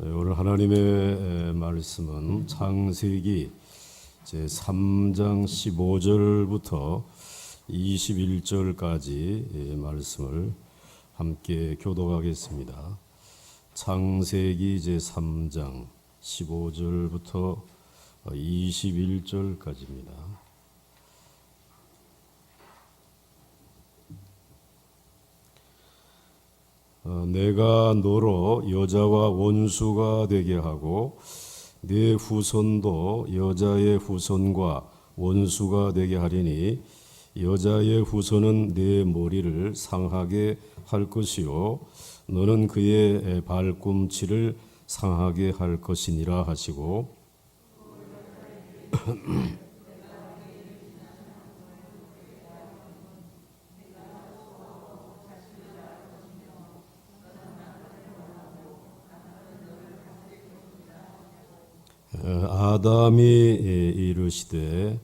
오늘 하나님의 말씀은 창세기 제3장 15절부터 21절까지 말씀을 함께 교독하겠습니다. 창세기 제3장 15절부터 21절까지입니다. 내가 너로 여자와 원수가 되게 하고 네 후손도 여자의 후손과 원수가 되게 하리니 여자의 후손은 네 머리를 상하게 할 것이요 너는 그의 발꿈치를 상하게 할 것이니라 하시고 아담이 이르시되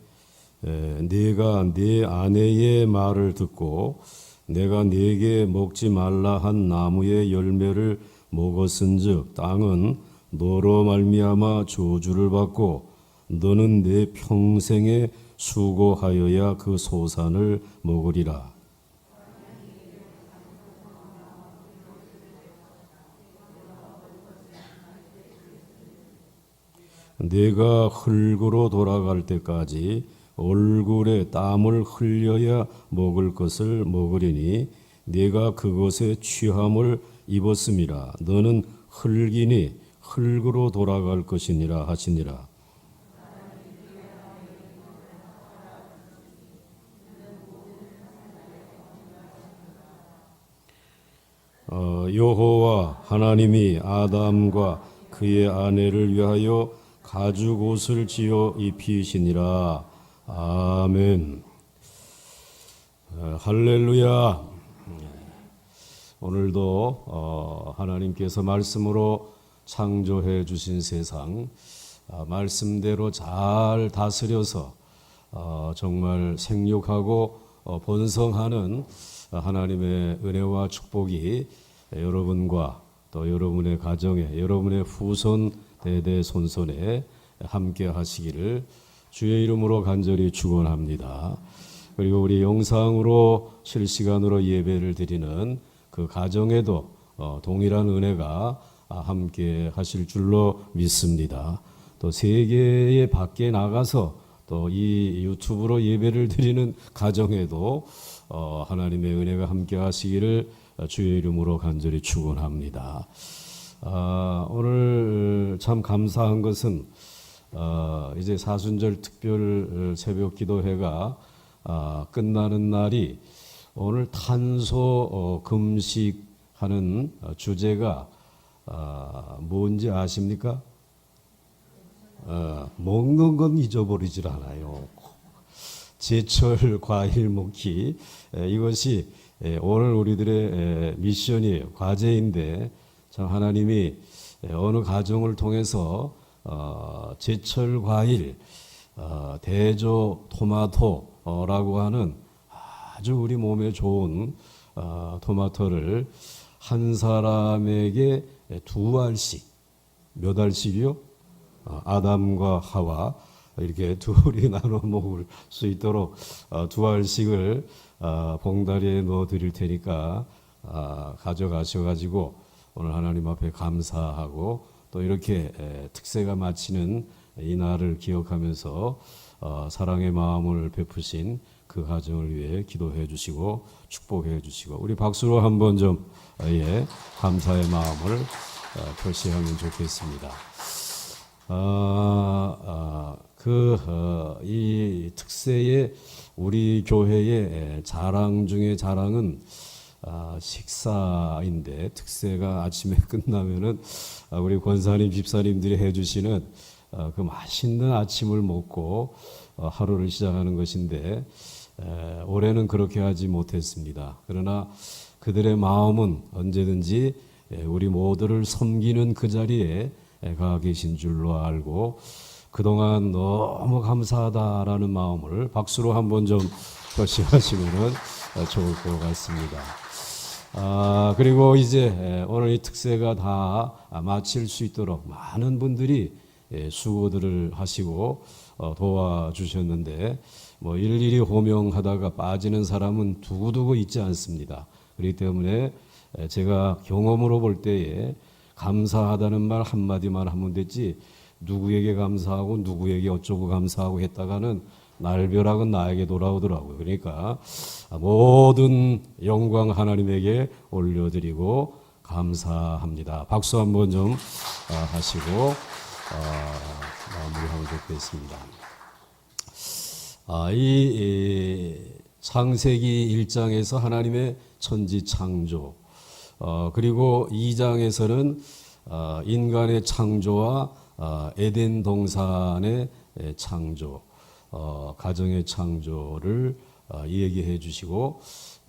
네가 네 아내의 말을 듣고 내가 네게 먹지 말라 한 나무의 열매를 먹었은즉 땅은 너로 말미암아 저주를 받고 너는 네 평생에 수고하여야 그 소산을 먹으리라. 네가 흙으로 돌아갈 때까지 얼굴에 땀을 흘려야 먹을 것을 먹으리니 네가 그것에 취함을 입었음이라. 너는 흙이니 흙으로 돌아갈 것이니라 하시니라. 여호와 하나님이 아담과 그의 아내를 위하여 가죽 옷을 지어 입히시니라. 아멘. 할렐루야. 오늘도 하나님께서 말씀으로 창조해 주신 세상 말씀대로 잘 다스려서 정말 생육하고 번성하는 하나님의 은혜와 축복이 여러분과 또 여러분의 가정에 여러분의 후손 대대손손에 함께 하시기를 주의 이름으로 간절히 축원합니다. 그리고 우리 영상으로 실시간으로 예배를 드리는 그 가정에도 동일한 은혜가 함께 하실 줄로 믿습니다. 또 세계의 밖에 나가서 또 이 유튜브로 예배를 드리는 가정에도 하나님의 은혜가 함께 하시기를 주의 이름으로 간절히 축원합니다. 오늘 참 감사한 것은 이제 사순절 특별 새벽 기도회가 끝나는 날이 오늘 탄소 금식하는 주제가 뭔지 아십니까? 먹는 건 잊어버리질 않아요. 제철 과일 먹기 이것이 오늘 우리들의 미션이에요. 과제인데 참 하나님이 어느 가정을 통해서 제철 과일 대조 토마토라고 하는 아주 우리 몸에 좋은 토마토를 한 사람에게 2알씩 몇 알씩이요? 아담과 하와 이렇게 둘이 나눠 먹을 수 있도록 2알씩을 봉다리에 넣어 드릴 테니까 가져가셔가지고 오늘 하나님 앞에 감사하고 또 이렇게 특세가 마치는 이 날을 기억하면서 사랑의 마음을 베푸신 그 가정을 위해 기도해 주시고 축복해 주시고 우리 박수로 한번 좀 감사의 마음을 표시하면 좋겠습니다. 이 특세의 우리 교회의 자랑 중에 자랑은 식사인데 특세가 아침에 끝나면은 우리 권사님 집사님들이 해주시는 그 맛있는 아침을 먹고 하루를 시작하는 것인데 올해는 그렇게 하지 못했습니다. 그러나 그들의 마음은 언제든지 우리 모두를 섬기는 그 자리에 가 계신 줄로 알고 그동안 너무 감사하다라는 마음을 박수로 한번 좀 표시하시면 좋을 것 같습니다. 그리고 이제 오늘 이 특세가 다 마칠 수 있도록 많은 분들이 수고들을 하시고 도와주셨는데 뭐 일일이 호명하다가 빠지는 사람은 두고두고 있지 않습니다. 그렇기 때문에 제가 경험으로 볼 때에 감사하다는 말 한마디만 하면 되지 누구에게 감사하고 누구에게 어쩌고 감사하고 했다가는 날벼락은 나에게 돌아오더라고요. 그러니까 모든 영광 하나님에게 올려드리고 감사합니다. 박수 한번 좀 하시고 마무리하면 좋겠습니다. 이 창세기 1장에서 하나님의 천지 창조, 그리고 2장에서는 인간의 창조와 에덴 동산의 창조, 가정의 창조를 얘기해 주시고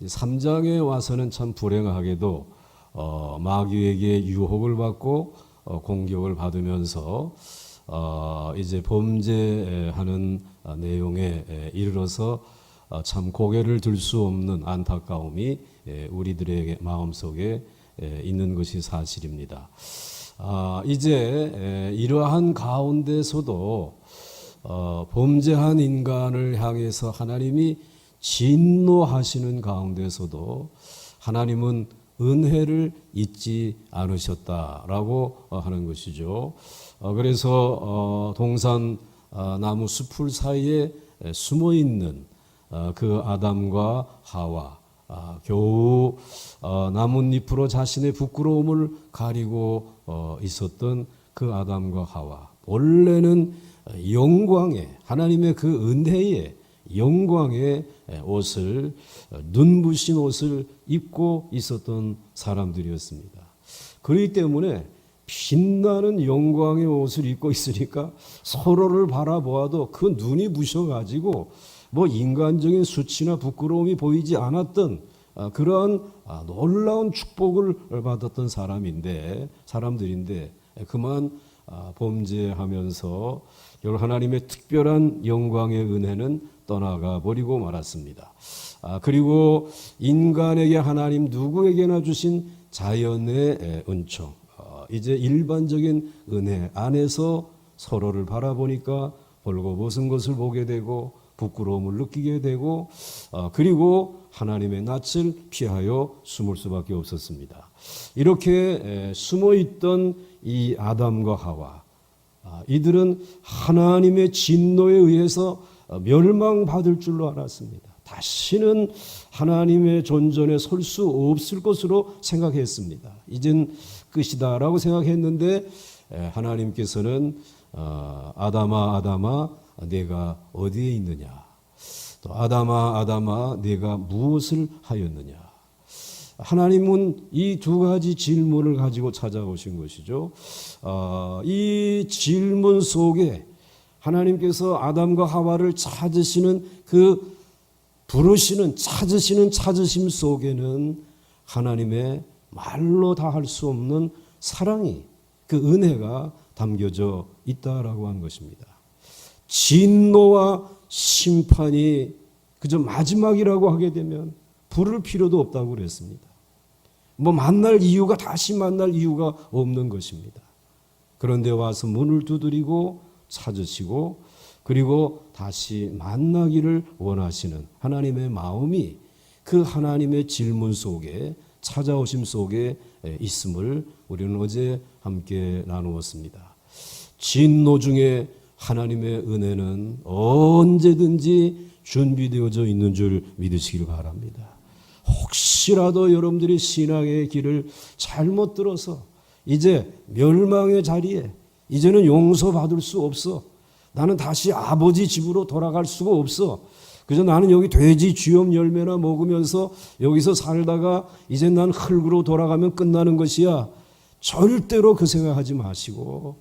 3장에 와서는 참 불행하게도 마귀에게 유혹을 받고 공격을 받으면서 이제 범죄하는 내용에 이르러서 참 고개를 들 수 없는 안타까움이 우리들의 마음속에 있는 것이 사실입니다. 이제 이러한 가운데서도 범죄한 인간을 향해서 하나님이 진노하시는 가운데서도 하나님은 은혜를 잊지 않으셨다라고 하는 것이죠. 그래서 동산 나무 숲을 사이에 숨어 있는 그 아담과 하와, 겨우 나뭇잎으로 자신의 부끄러움을 가리고 있었던 그 아담과 하와, 원래는 영광의 하나님의 그 은혜의 영광의 옷을, 눈부신 옷을 입고 있었던 사람들이었습니다. 그렇기 때문에 빛나는 영광의 옷을 입고 있으니까 서로를 바라보아도 그 눈이 부셔가지고 뭐 인간적인 수치나 부끄러움이 보이지 않았던 그러한 놀라운 축복을 받았던 사람들인데 그만 범죄하면서 결국 하나님의 특별한 영광의 은혜는 떠나가 버리고 말았습니다. 그리고 인간에게 하나님 누구에게나 주신 자연의 은총, 이제 일반적인 은혜 안에서 서로를 바라보니까 벌거벗은 것을 보게 되고 부끄러움을 느끼게 되고 그리고 하나님의 낯을 피하여 숨을 수밖에 없었습니다. 이렇게 숨어있던 이 아담과 하와, 이들은 하나님의 진노에 의해서 멸망받을 줄로 알았습니다. 다시는 하나님의 존전에 설 수 없을 것으로 생각했습니다. 이젠 끝이다라고 생각했는데 하나님께서는 아담아 아담아 네가 어디에 있느냐, 또 아담아 아담아 네가 무엇을 하였느냐. 하나님은 이 두 가지 질문을 가지고 찾아오신 것이죠. 이 질문 속에 하나님께서 아담과 하와를 찾으시는 그 부르시는 찾으시는 찾으심 속에는 하나님의 말로 다 할 수 없는 사랑이, 그 은혜가 담겨져 있다라고 하는 것입니다. 진노와 심판이 그저 마지막이라고 하게 되면 부를 필요도 없다고 그랬습니다. 뭐 만날 이유가, 다시 만날 이유가 없는 것입니다. 그런데 와서 문을 두드리고 찾으시고 그리고 다시 만나기를 원하시는 하나님의 마음이 그 하나님의 질문 속에, 찾아오심 속에 있음을 우리는 어제 함께 나누었습니다. 진노 중에 하나님의 은혜는 언제든지 준비되어져 있는 줄 믿으시길 바랍니다. 혹시라도 여러분들이 신앙의 길을 잘못 들어서 이제 멸망의 자리에, 이제는 용서받을 수 없어, 나는 다시 아버지 집으로 돌아갈 수가 없어, 그저 나는 여기 돼지 쥐염 열매나 먹으면서 여기서 살다가 이제 난 흙으로 돌아가면 끝나는 것이야, 절대로 그 생각하지 마시고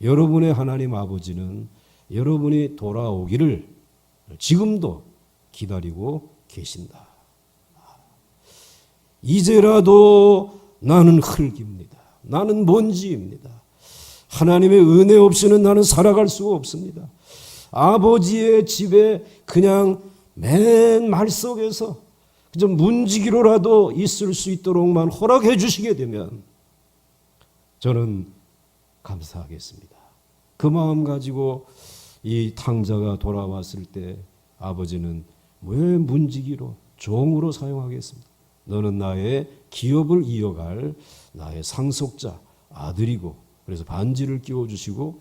여러분의 하나님 아버지는 여러분이 돌아오기를 지금도 기다리고 계신다. 이제라도 나는 흙입니다. 나는 먼지입니다. 하나님의 은혜 없이는 나는 살아갈 수가 없습니다. 아버지의 집에 그냥 맨 말 속에서 좀 문지기로라도 있을 수 있도록만 허락해 주시게 되면 저는 감사하겠습니다. 그 마음 가지고 이 탕자가 돌아왔을 때 아버지는 왜 문지기로 종으로 사용하겠습니다. 너는 나의 기업을 이어갈 나의 상속자 아들이고, 그래서 반지를 끼워주시고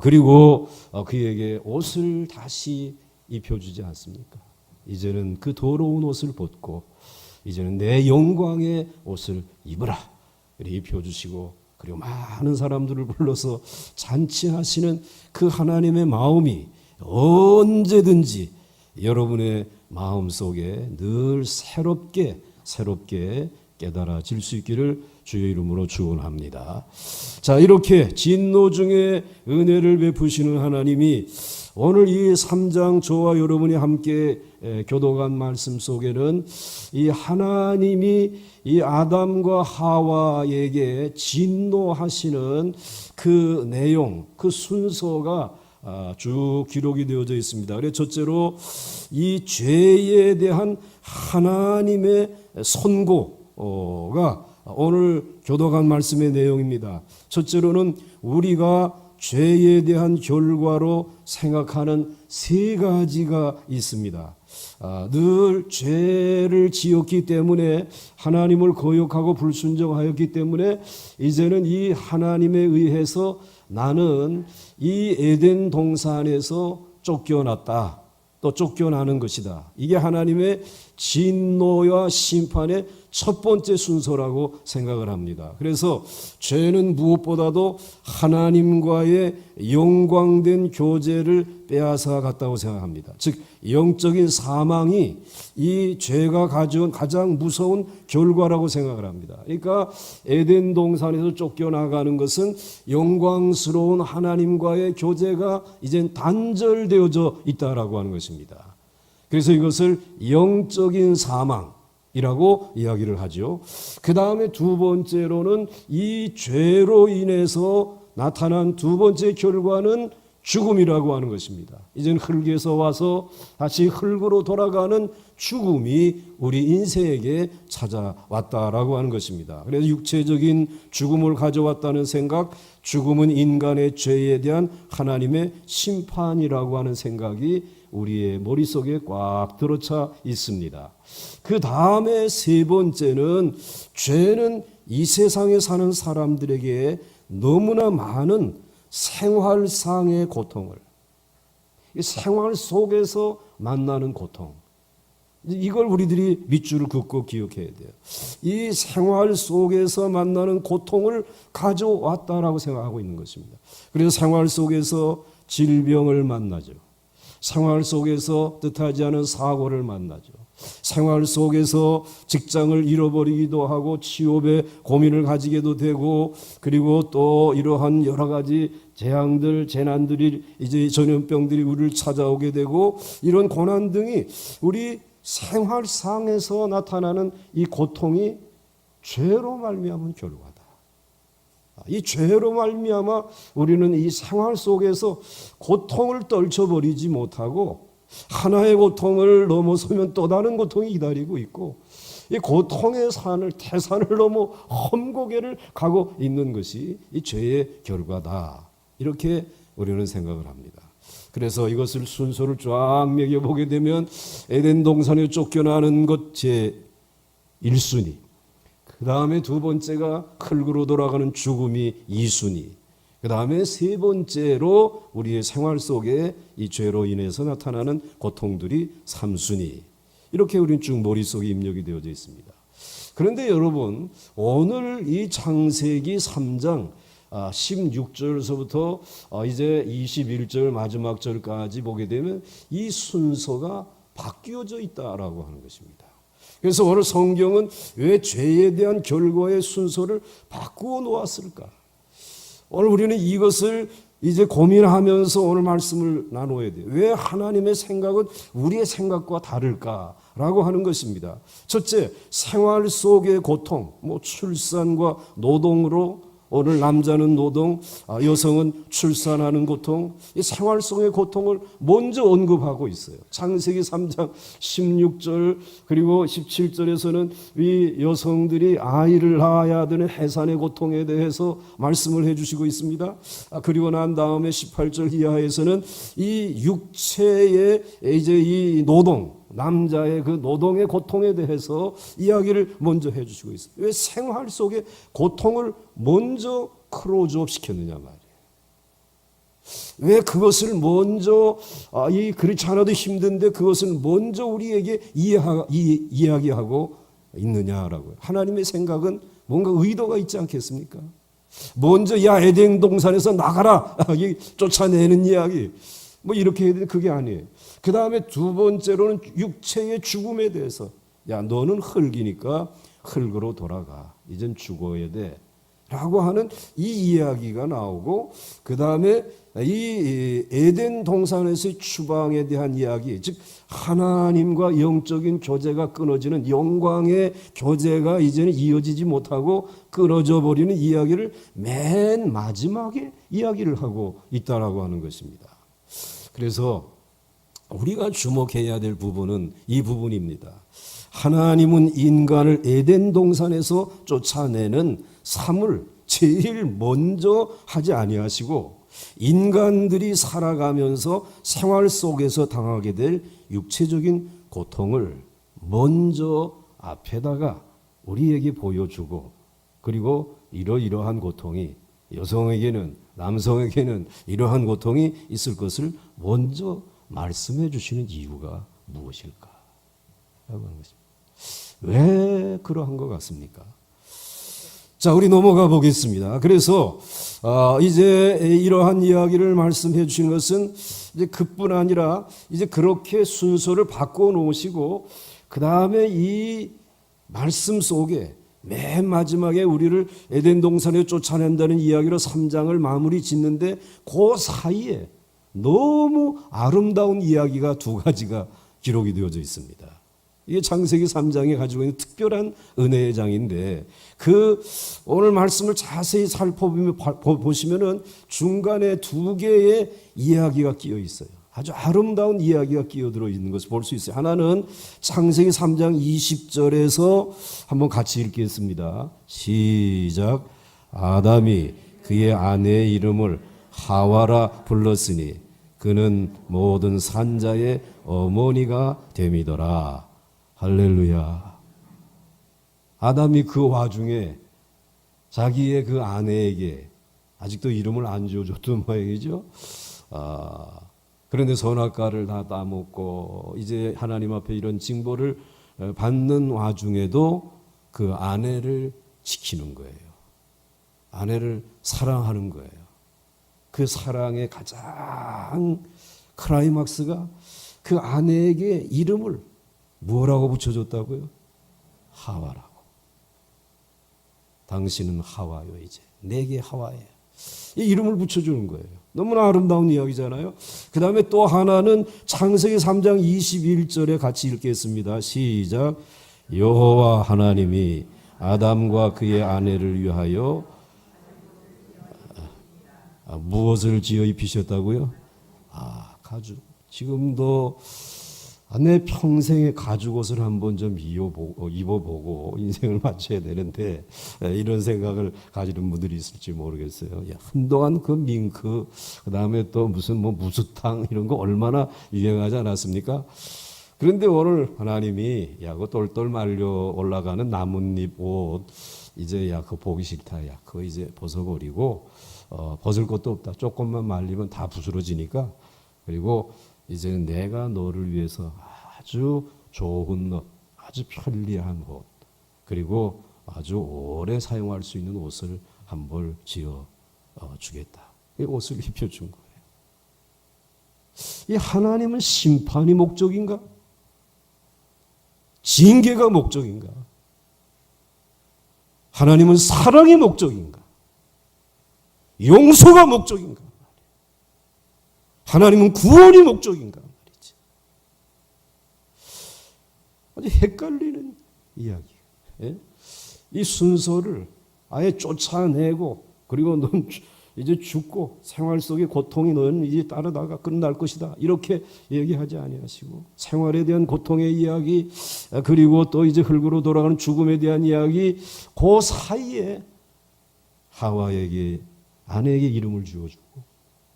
그리고 그에게 옷을 다시 입혀주지 않습니까? 이제는 그 더러운 옷을 벗고 이제는 내 영광의 옷을 입으라 이렇게 입혀주시고, 그리고 많은 사람들을 불러서 잔치하시는 그 하나님의 마음이 언제든지 여러분의 마음속에 늘 새롭게 깨달아질 수 있기를 주의 이름으로 축원합니다. 자, 이렇게 진노 중에 은혜를 베푸시는 하나님이 오늘 이 3장 저와 여러분이 함께 교독한 말씀 속에는 이 하나님이 이 아담과 하와에게 진노하시는 그 내용, 그 순서가 쭉 기록이 되어져 있습니다. 그래서 첫째로 이 죄에 대한 하나님의 선고가 오늘 교독한 말씀의 내용입니다. 첫째로는 우리가 죄에 대한 결과로 생각하는 세 가지가 있습니다. 늘 죄를 지었기 때문에, 하나님을 거역하고 불순종하였기 때문에 이제는 이 하나님에 의해서 나는 이 에덴 동산에서 쫓겨났다, 또 쫓겨나는 것이다. 이게 하나님의 진노와 심판의 첫 번째 순서라고 생각을 합니다. 그래서 죄는 무엇보다도 하나님과의 영광된 교제를 빼앗아 갔다고 생각합니다. 즉 영적인 사망이 이 죄가 가져온 가장 무서운 결과라고 생각을 합니다. 그러니까 에덴 동산에서 쫓겨나가는 것은 영광스러운 하나님과의 교제가 이젠 단절되어져 있다라고 하는 것입니다. 그래서 이것을 영적인 사망이라고 이야기를 하죠. 그 다음에 두 번째로는 이 죄로 인해서 나타난 두 번째 결과는 죽음이라고 하는 것입니다. 이제는 흙에서 와서 다시 흙으로 돌아가는 죽음이 우리 인생에게 찾아왔다라고 하는 것입니다. 그래서 육체적인 죽음을 가져왔다는 생각, 죽음은 인간의 죄에 대한 하나님의 심판이라고 하는 생각이 우리의 머릿속에 꽉 들어차 있습니다. 그 다음에 세 번째는 죄는 이 세상에 사는 사람들에게 너무나 많은 생활상의 고통을, 이 생활 속에서 만나는 고통, 이걸 우리들이 밑줄을 긋고 기억해야 돼요. 이 생활 속에서 만나는 고통을 가져왔다라고 생각하고 있는 것입니다. 그래서 생활 속에서 질병을 만나죠. 생활 속에서 뜻하지 않은 사고를 만나죠. 생활 속에서 직장을 잃어버리기도 하고 취업에 고민을 가지게도 되고, 그리고 또 이러한 여러 가지 재앙들, 재난들이, 이제 전염병들이 우리를 찾아오게 되고, 이런 고난 등이 우리 생활상에서 나타나는 이 고통이 죄로 말미암은 결과다. 이 죄로 말미암아 우리는 이 생활 속에서 고통을 떨쳐버리지 못하고 하나의 고통을 넘어서면 또 다른 고통이 기다리고 있고, 이 고통의 산을, 태산을 넘어 험고개를 가고 있는 것이 이 죄의 결과다, 이렇게 우리는 생각을 합니다. 그래서 이것을 순서를 쫙 매겨보게 되면 에덴 동산에 쫓겨나는 것 제 1순위, 그 다음에 두 번째가 흙으로 돌아가는 죽음이 2순위, 그 다음에 세 번째로 우리의 생활 속에 이 죄로 인해서 나타나는 고통들이 3순위, 이렇게 우리는 쭉 머릿속에 입력이 되어져 있습니다. 그런데 여러분, 오늘 이 창세기 3장 16절서부터 이제 21절 마지막 절까지 보게 되면 이 순서가 바뀌어져 있다라고 하는 것입니다. 그래서 오늘 성경은 왜 죄에 대한 결과의 순서를 바꾸어 놓았을까? 오늘 우리는 이것을 이제 고민하면서 오늘 말씀을 나눠야 돼요. 왜 하나님의 생각은 우리의 생각과 다를까라고 하는 것입니다. 첫째, 생활 속의 고통, 출산과 노동으로 오늘 남자는 노동, 여성은 출산하는 고통, 이 생활 속의 고통을 먼저 언급하고 있어요. 창세기 3장 16절 그리고 17절에서는 이 여성들이 아이를 낳아야 되는 해산의 고통에 대해서 말씀을 해주시고 있습니다. 그리고 난 다음에 18절 이하에서는 이 육체의 이제 이 노동, 남자의 그 노동의 고통에 대해서 이야기를 먼저 해주시고 있습니다. 왜 생활 속의 고통을 먼저 클로즈업 시켰느냐 말이에요. 왜 그것을 먼저 그렇지 않아도 힘든데 그것을 먼저 우리에게 이야기하고 있느냐라고요. 하나님의 생각은 뭔가 의도가 있지 않겠습니까? 먼저 야 에덴 동산에서 나가라 쫓아내는 이야기 뭐 이렇게 해야 되는데 그게 아니에요. 그 다음에 두 번째로는 육체의 죽음에 대해서 야 너는 흙이니까 흙으로 돌아가 이젠 죽어야 돼 라고 하는 이 이야기가 나오고 그 다음에 이 에덴 동산에서의 추방에 대한 이야기 즉 하나님과 영적인 교제가 끊어지는 영광의 교제가 이제는 이어지지 못하고 끊어져 버리는 이야기를 맨 마지막에 이야기를 하고 있다라고 하는 것입니다. 그래서 우리가 주목해야 될 부분은 이 부분입니다. 하나님은 인간을 에덴 동산에서 쫓아내는 삶을 제일 먼저 하지 아니하시고 인간들이 살아가면서 생활 속에서 당하게 될 육체적인 고통을 먼저 앞에다가 우리에게 보여주고 그리고 이러이러한 고통이 여성에게는 남성에게는 이러한 고통이 있을 것을 먼저 말씀해 주시는 이유가 무엇일까? 라고 하는 것입니다. 왜 그러한 것 같습니까? 자, 우리 넘어가 보겠습니다. 그래서 이제 이러한 이야기를 말씀해 주시는 것은 이제 그뿐 아니라 이제 그렇게 순서를 바꿔 놓으시고 그 다음에 이 말씀 속에 맨 마지막에 우리를 에덴 동산에 쫓아낸다는 이야기로 3장을 마무리 짓는데 그 사이에 너무 아름다운 이야기가 두 가지가 기록이 되어져 있습니다. 이게 창세기 3장이 가지고 있는 특별한 은혜의 장인데 그 오늘 말씀을 자세히 살펴보시면은 중간에 두 개의 이야기가 끼어 있어요. 아주 아름다운 이야기가 끼어들어 있는 것을 볼 수 있어요. 하나는 창세기 3장 20절에서 한번 같이 읽겠습니다. 시작. 아담이 그의 아내의 이름을 하와라 불렀으니 그는 모든 산자의 어머니가 됨이더라. 할렐루야. 아담이 그 와중에 자기의 그 아내에게 아직도 이름을 안 지어줬던 모양이죠. 그런데 선악과를 다 따먹고 이제 하나님 앞에 이런 징벌을 받는 와중에도 그 아내를 지키는 거예요. 아내를 사랑하는 거예요. 그 사랑의 가장 클라이막스가 그 아내에게 이름을 뭐라고 붙여줬다고요? 하와라고. 당신은 하와요 이제. 내게 하와예요. 이 이름을 붙여주는 거예요. 너무나 아름다운 이야기잖아요. 그 다음에 또 하나는 창세기 3장 21절에 같이 읽겠습니다. 시작. 여호와 하나님이 아담과 그의 아내를 위하여 무엇을 지어 입히셨다고요? 가죽. 지금도 내 평생의 가죽옷을 한번 좀 입어보고 인생을 마쳐야 되는데 이런 생각을 가지는 분들이 있을지 모르겠어요. 한동안 그 밍크, 그 다음에 또 무슨 무스탕 이런 거 얼마나 유행하지 않았습니까? 그런데 오늘 하나님이 그 똘똘 말려 올라가는 나뭇잎 옷 이제 그거 보기 싫다. 그거 이제 벗어버리고 벗을 것도 없다. 조금만 말리면 다 부스러지니까 그리고 이제는 내가 너를 위해서 아주 좋은 옷, 아주 편리한 옷, 그리고 아주 오래 사용할 수 있는 옷을 한 벌 지어 주겠다. 이 옷을 입혀준 거예요. 이 하나님은 심판이 목적인가? 징계가 목적인가? 하나님은 사랑이 목적인가? 용서가 목적인가? 하나님은 구원이 목적인가 말이지. 아주 헷갈리는 이야기. 이 순서를 아예 쫓아내고 그리고 넌 이제 죽고 생활 속의 고통이 너는 이제 따르다가 끝날 것이다. 이렇게 얘기하지 아니하시고 생활에 대한 고통의 이야기, 그리고 또 이제 흙으로 돌아가는 죽음에 대한 이야기, 그 사이에 하와에게, 아내에게 이름을 주어주고,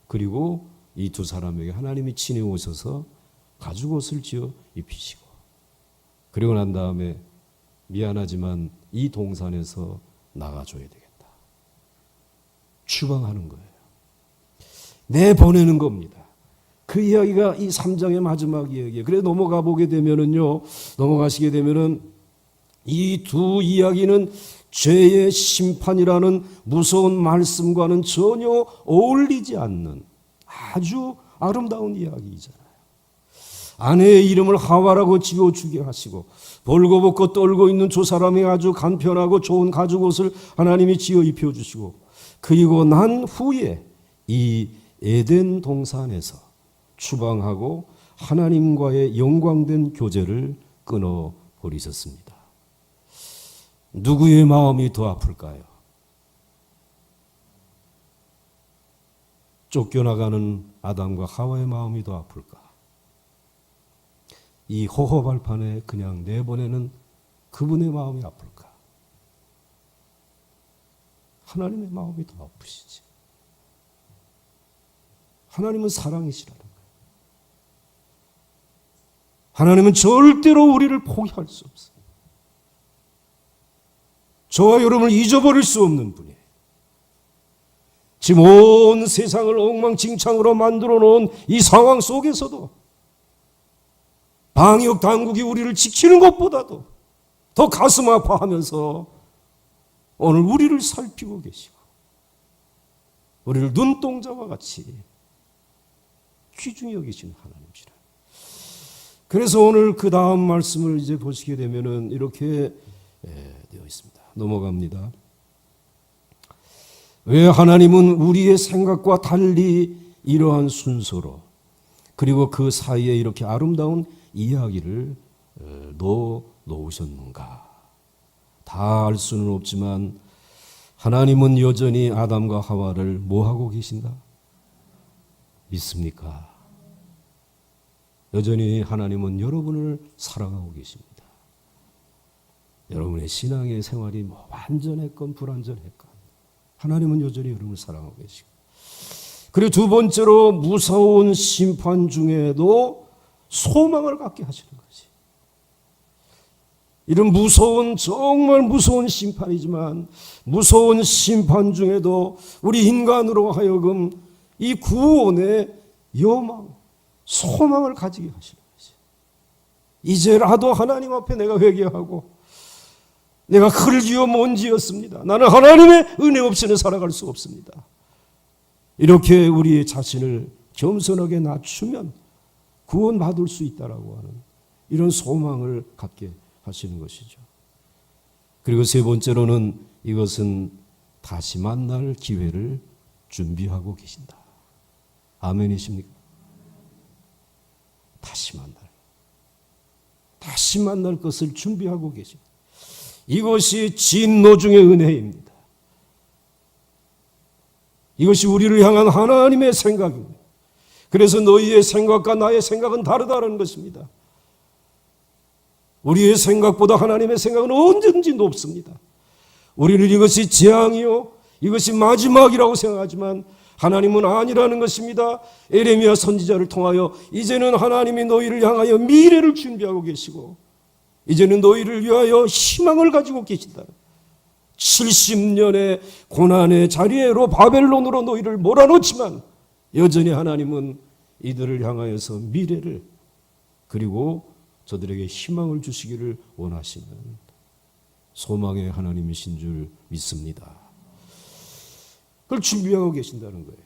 그리고 이 두 사람에게 하나님이 친히 오셔서 가죽옷을 지어 입히시고, 그리고 난 다음에 미안하지만 이 동산에서 나가줘야 되겠다. 추방하는 거예요. 내보내는 겁니다. 그 이야기가 이 3장의 마지막 이야기예요. 그래 넘어가시게 되면은 이 두 이야기는 죄의 심판이라는 무서운 말씀과는 전혀 어울리지 않는 아주 아름다운 이야기이잖아요. 아내의 이름을 하와라고 지어주게 하시고 벌거벗고 떨고 있는 두 사람이 아주 간편하고 좋은 가죽옷을 하나님이 지어 입혀주시고, 그리고 난 후에 이 에덴 동산에서 추방하고 하나님과의 영광된 교제를 끊어버리셨습니다. 누구의 마음이 더 아플까요? 쫓겨나가는 아담과 하와의 마음이 더 아플까? 이 호허발판에 그냥 내보내는 그분의 마음이 아플까? 하나님의 마음이 더 아프시지. 하나님은 사랑이시라는 거예요. 하나님은 절대로 우리를 포기할 수 없어요. 저와 여러분을 잊어버릴 수 없는 분이에요. 지금 온 세상을 엉망진창으로 만들어 놓은 이 상황 속에서도 방역 당국이 우리를 지키는 것보다도 더 가슴 아파하면서 오늘 우리를 살피고 계시고 우리를 눈동자와 같이 귀중히 여기시는 하나님이시라. 그래서 오늘 그 다음 말씀을 이제 보시게 되면은 이렇게 되어 있습니다. 넘어갑니다. 왜 하나님은 우리의 생각과 달리 이러한 순서로, 그리고 그 사이에 이렇게 아름다운 이야기를 놓으셨는가? 다 알 수는 없지만 하나님은 여전히 아담과 하와를 뭐하고 계신다? 믿습니까? 여전히 하나님은 여러분을 사랑하고 계십니다. 여러분의 신앙의 생활이 뭐 완전했건 불완전했건 하나님은 여전히 여러분을 사랑하고 계시고, 그리고 두 번째로 무서운 심판 중에도 소망을 갖게 하시는 거지. 이런 무서운, 정말 무서운 심판이지만 무서운 심판 중에도 우리 인간으로 하여금 이 구원의 여망, 소망을 가지게 하시는 거지. 이제라도 하나님 앞에 내가 회개하고 내가 흙이요 먼지였습니다. 나는 하나님의 은혜 없이는 살아갈 수 없습니다. 이렇게 우리 자신을 겸손하게 낮추면 구원받을 수 있다라고 하는 이런 소망을 갖게 하시는 것이죠. 그리고 세 번째로는 이것은 다시 만날 기회를 준비하고 계신다. 아멘이십니까? 다시 만날 것을 준비하고 계십니다. 이것이 진노 중의 은혜입니다. 이것이 우리를 향한 하나님의 생각입니다. 그래서 너희의 생각과 나의 생각은 다르다는 것입니다. 우리의 생각보다 하나님의 생각은 언제든지 높습니다. 우리는 이것이 재앙이요, 이것이 마지막이라고 생각하지만 하나님은 아니라는 것입니다. 에레미야 선지자를 통하여 이제는 하나님이 너희를 향하여 미래를 준비하고 계시고 이제는 너희를 위하여 희망을 가지고 계신다. 70년의 고난의 자리로 바벨론으로 너희를 몰아넣지만 여전히 하나님은 이들을 향하여서 미래를, 그리고 저들에게 희망을 주시기를 원하시는 소망의 하나님이신 줄 믿습니다. 그걸 준비하고 계신다는 거예요.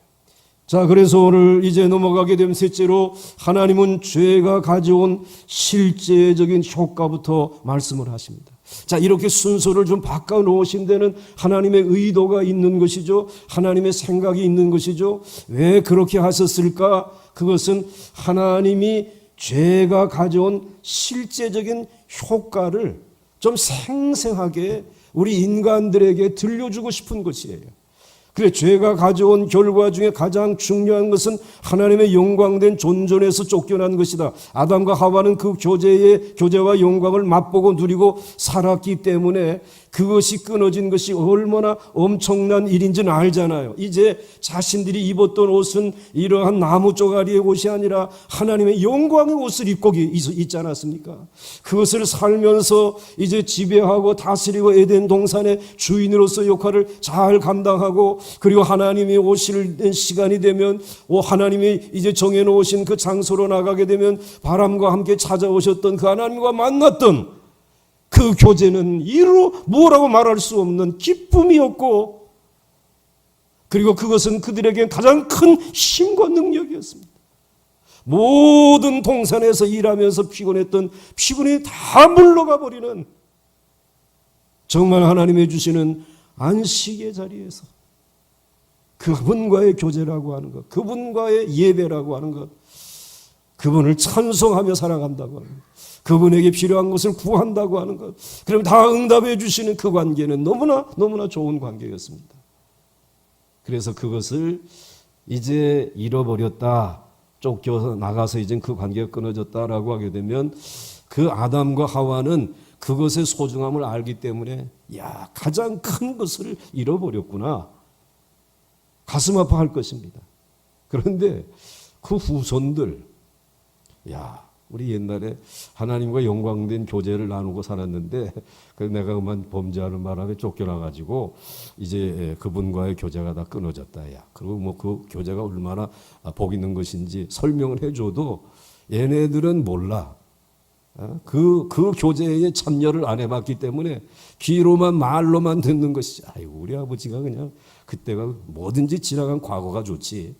자, 그래서 오늘 이제 넘어가게 되면 셋째로 하나님은 죄가 가져온 실제적인 효과부터 말씀을 하십니다. 자, 이렇게 순서를 좀 바꿔 놓으신 데는 하나님의 의도가 있는 것이죠. 하나님의 생각이 있는 것이죠. 왜 그렇게 하셨을까? 그것은 하나님이 죄가 가져온 실제적인 효과를 좀 생생하게 우리 인간들에게 들려주고 싶은 것이에요. 그래, 죄가 가져온 결과 중에 가장 중요한 것은 하나님의 영광된 존전에서 쫓겨난 것이다. 아담과 하와는 그 교제와 영광을 맛보고 누리고 살았기 때문에 그것이 끊어진 것이 얼마나 엄청난 일인지는 알잖아요. 이제 자신들이 입었던 옷은 이러한 나무 쪼가리의 옷이 아니라 하나님의 영광의 옷을 입고 있지 않았습니까? 그것을 살면서 이제 지배하고 다스리고 에덴 동산의 주인으로서 역할을 잘 감당하고, 그리고 하나님이 오실 시간이 되면 하나님이 이제 정해놓으신 그 장소로 나가게 되면 바람과 함께 찾아오셨던 그 하나님과 만났던 그 교제는 이루 뭐라고 말할 수 없는 기쁨이었고, 그리고 그것은 그들에게 가장 큰 힘과 능력이었습니다. 모든 동산에서 일하면서 피곤했던 피곤이 다 물러가 버리는, 정말 하나님이 주시는 안식의 자리에서 그분과의 교제라고 하는 것, 그분과의 예배라고 하는 것, 그분을 찬송하며 살아간다고 하는 것, 그분에게 필요한 것을 구한다고 하는 것, 그럼 다 응답해 주시는 그 관계는 너무나 좋은 관계였습니다. 그래서 그것을 이제 잃어버렸다, 쫓겨 나가서 이제 그 관계가 끊어졌다라고 하게 되면 그 아담과 하와는 그것의 소중함을 알기 때문에 가장 큰 것을 잃어버렸구나, 가슴 아파할 것입니다. 그런데 그 후손들, 우리 옛날에 하나님과 영광된 교제를 나누고 살았는데, 그래서 내가 그만 범죄하는 바람에 쫓겨나가지고 이제 그분과의 교제가 다 끊어졌다. 그리고 뭐 그 교제가 얼마나 복 있는 것인지 설명을 해줘도 얘네들은 몰라. 그 교제에 참여를 안 해봤기 때문에 귀로만 말로만 듣는 것이, 우리 아버지가 그냥 그때가 뭐든지 지나간 과거가 좋지,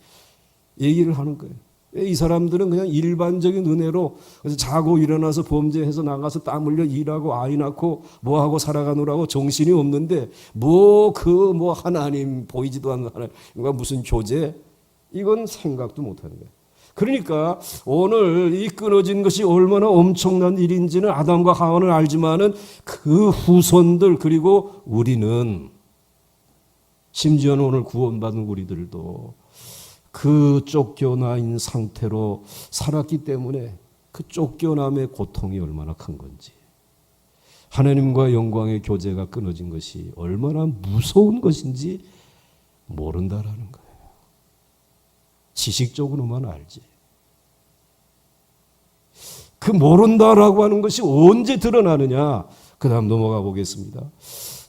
얘기를 하는 거예요. 이 사람들은 그냥 일반적인 은혜로, 그래서 자고 일어나서 범죄해서 나가서 땀 흘려 일하고 아이 낳고 뭐하고 살아가느라고 정신이 없는데 하나님, 보이지도 않는 하나님과 무슨 교제, 이건 생각도 못하는 거예요. 그러니까 오늘 이 끊어진 것이 얼마나 엄청난 일인지는 아담과 하와는 알지만은 그 후손들, 그리고 우리는, 심지어는 오늘 구원받은 우리들도 그 쫓겨난 상태로 살았기 때문에 그 쫓겨남의 고통이 얼마나 큰 건지, 하나님과 영광의 교제가 끊어진 것이 얼마나 무서운 것인지 모른다라는 거예요. 지식적으로만 알지. 그 모른다라고 하는 것이 언제 드러나느냐? 그 다음 넘어가 보겠습니다.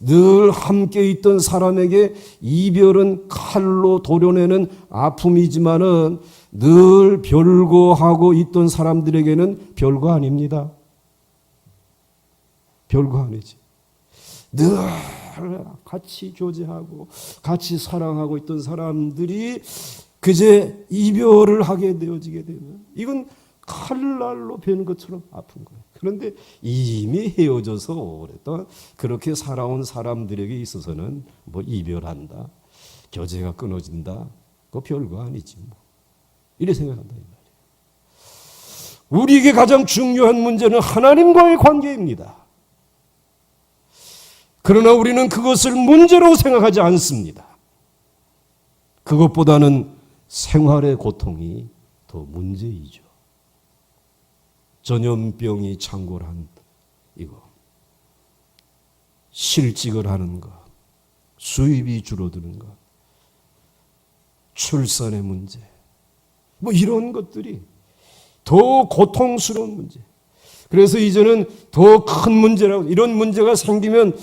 늘 함께 있던 사람에게 이별은 칼로 도려내는 아픔이지만은 늘 별거하고 있던 사람들에게는 별거 아닙니다. 별거 아니지. 늘 같이 교제하고 같이 사랑하고 있던 사람들이 그제 이별을 하게 되어지게 되면 이건 칼날로 베는 것처럼 아픈 거예요. 그런데 이미 헤어져서 오랫동안 그렇게 살아온 사람들에게 있어서는 뭐 이별한다, 교제가 끊어진다, 그거 별거 아니지 뭐, 이래 생각한다 이 말이에요. 우리에게 가장 중요한 문제는 하나님과의 관계입니다. 그러나 우리는 그것을 문제라고 생각하지 않습니다. 그것보다는 생활의 고통이 더 문제이죠. 전염병이 창궐한 이거, 실직을 하는 것, 수입이 줄어드는 것, 출산의 문제, 뭐 이런 것들이 더 고통스러운 문제. 그래서 이제는 더 큰 문제라고, 이런 문제가 생기면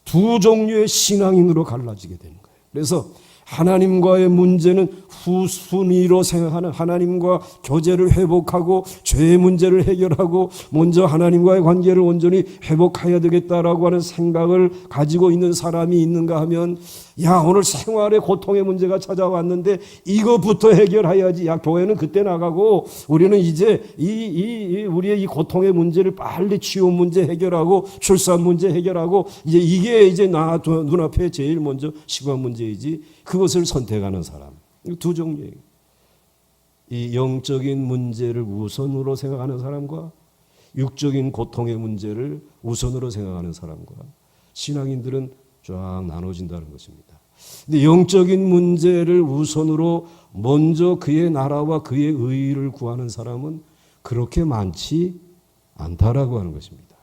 두 종류의 신앙인으로 갈라지게 되는 거예요. 그래서 하나님과의 문제는 후순위로 생각하는, 하나님과 교제를 회복하고 죄의 문제를 해결하고 먼저 하나님과의 관계를 온전히 회복해야 되겠다라고 하는 생각을 가지고 있는 사람이 있는가 하면, 오늘 생활의 고통의 문제가 찾아왔는데 이것부터 해결해야지. 교회는 그때 나가고 우리는 이제 우리의 이 고통의 문제를 빨리 치유 문제 해결하고 출산 문제 해결하고 이게 이제 나 눈앞에 제일 먼저 시간 문제이지. 그것을 선택하는 사람, 두 종류예요. 이 영적인 문제를 우선으로 생각하는 사람과 육적인 고통의 문제를 우선으로 생각하는 사람과 신앙인들은 쫙 나눠진다는 것입니다. 근데 영적인 문제를 우선으로 먼저 그의 나라와 그의 의의를 구하는 사람은 그렇게 많지 않다라고 하는 것입니다.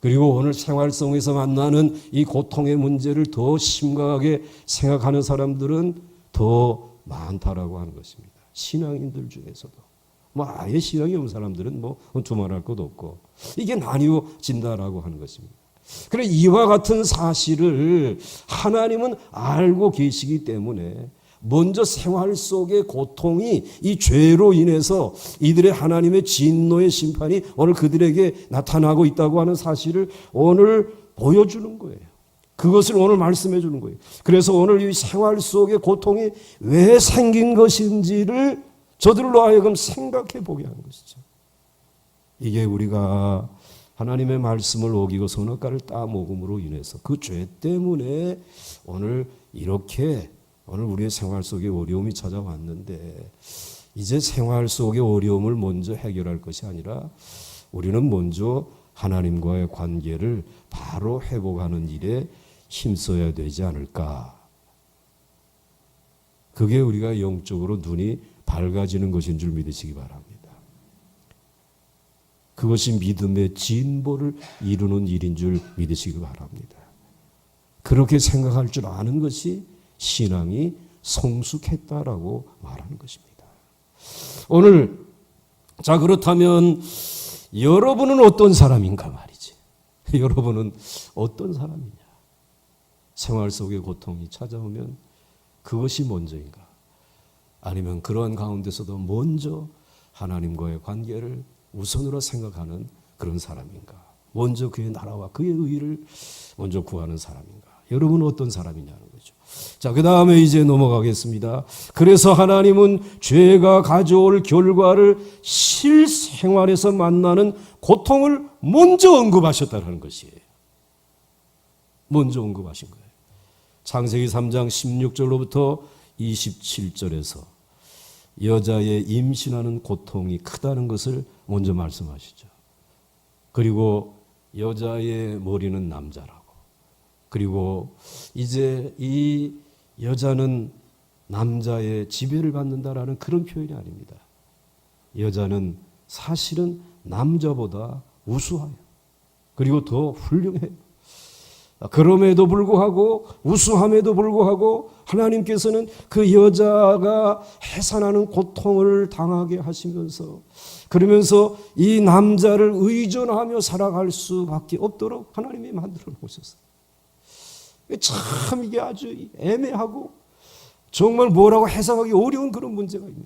그리고 오늘 생활 속에서 만나는 이 고통의 문제를 더 심각하게 생각하는 사람들은 더 많다라고 하는 것입니다. 신앙인들 중에서도. 아예 신앙이 없는 사람들은 두말할 것도 없고 이게 나뉘어진다라고 하는 것입니다. 그래 이와 같은 사실을 하나님은 알고 계시기 때문에 먼저 생활 속의 고통이 이 죄로 인해서 이들의 하나님의 진노의 심판이 오늘 그들에게 나타나고 있다고 하는 사실을 오늘 보여주는 거예요. 그것을 오늘 말씀해 주는 거예요. 그래서 오늘 이 생활 속의 고통이 왜 생긴 것인지를 저들로 하여금 생각해 보게 하는 것이죠. 이게 우리가 하나님의 말씀을 어기고 선악과를 따먹음으로 인해서 그 죄 때문에 오늘 이렇게 오늘 우리의 생활 속에 어려움이 찾아왔는데 이제 생활 속의 어려움을 먼저 해결할 것이 아니라 우리는 먼저 하나님과의 관계를 바로 회복하는 일에 힘써야 되지 않을까. 그게 우리가 영적으로 눈이 밝아지는 것인 줄 믿으시기 바랍니다. 그것이 믿음의 진보를 이루는 일인 줄 믿으시기 바랍니다. 그렇게 생각할 줄 아는 것이 신앙이 성숙했다라고 말하는 것입니다. 오늘 자 그렇다면 여러분은 어떤 사람인가 말이지. 여러분은 어떤 사람이냐. 생활 속의 고통이 찾아오면 그것이 먼저인가? 아니면 그러한 가운데서도 먼저 하나님과의 관계를 우선으로 생각하는 그런 사람인가? 먼저 그의 나라와 그의 의의를 먼저 구하는 사람인가? 여러분은 어떤 사람이냐는 거죠. 자, 그 다음에 이제 넘어가겠습니다. 그래서 하나님은 죄가 가져올 결과를 실생활에서 만나는 고통을 먼저 언급하셨다는 것이에요. 먼저 언급하신 거예요. 창세기 3장 16절로부터 27절에서 여자의 임신하는 고통이 크다는 것을 먼저 말씀하시죠. 그리고 여자의 머리는 남자라고. 그리고 이제 이 여자는 남자의 지배를 받는다라는 그런 표현이 아닙니다. 여자는 사실은 남자보다 우수해요. 그리고 더 훌륭해요. 그럼에도 불구하고 우수함에도 불구하고 하나님께서는 그 여자가 해산하는 고통을 당하게 하시면서 그러면서 이 남자를 의존하며 살아갈 수밖에 없도록 하나님이 만들어 놓으셨어요. 참 이게 아주 애매하고 정말 뭐라고 해석하기 어려운 그런 문제가 있는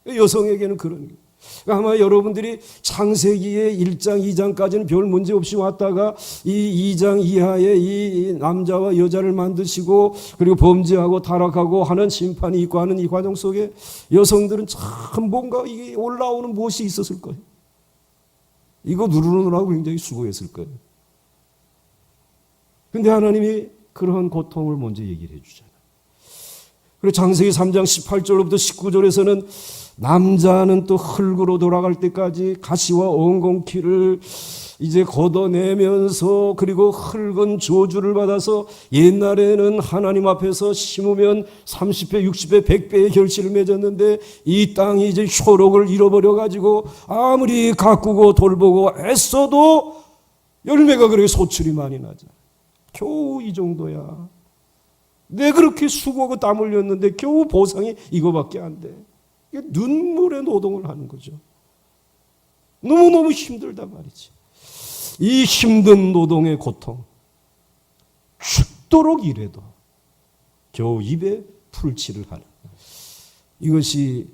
거예요. 여성에게는 그런 거예요. 아마 여러분들이 창세기의 1장, 2장까지는 별 문제 없이 왔다가 이 2장 이하에 이 남자와 여자를 만드시고 그리고 범죄하고 타락하고 하는 심판이 있고 하는 이 과정 속에 여성들은 참 뭔가 이게 올라오는 무엇이 있었을 거예요. 이거 누르느라고 굉장히 수고했을 거예요. 근데 하나님이 그러한 고통을 먼저 얘기를 해주잖아요. 그리고 창세기 3장 18절로부터 19절에서는 남자는 또 흙으로 돌아갈 때까지 가시와 엉겅퀴를 이제 걷어내면서 그리고 흙은 저주를 받아서 옛날에는 하나님 앞에서 심으면 30배, 60배, 100배의 결실을 맺었는데 이 땅이 이제 효력을 잃어버려 가지고 아무리 가꾸고 돌보고 애써도 열매가 그렇게 소출이 많이 나죠. 겨우 이 정도야. 내 그렇게 수고하고 땀 흘렸는데 겨우 보상이 이거밖에 안 돼. 눈물의 노동을 하는 거죠. 너무너무 힘들단 말이지. 이 힘든 노동의 고통, 죽도록 일해도 겨우 입에 풀칠을 하는 이것이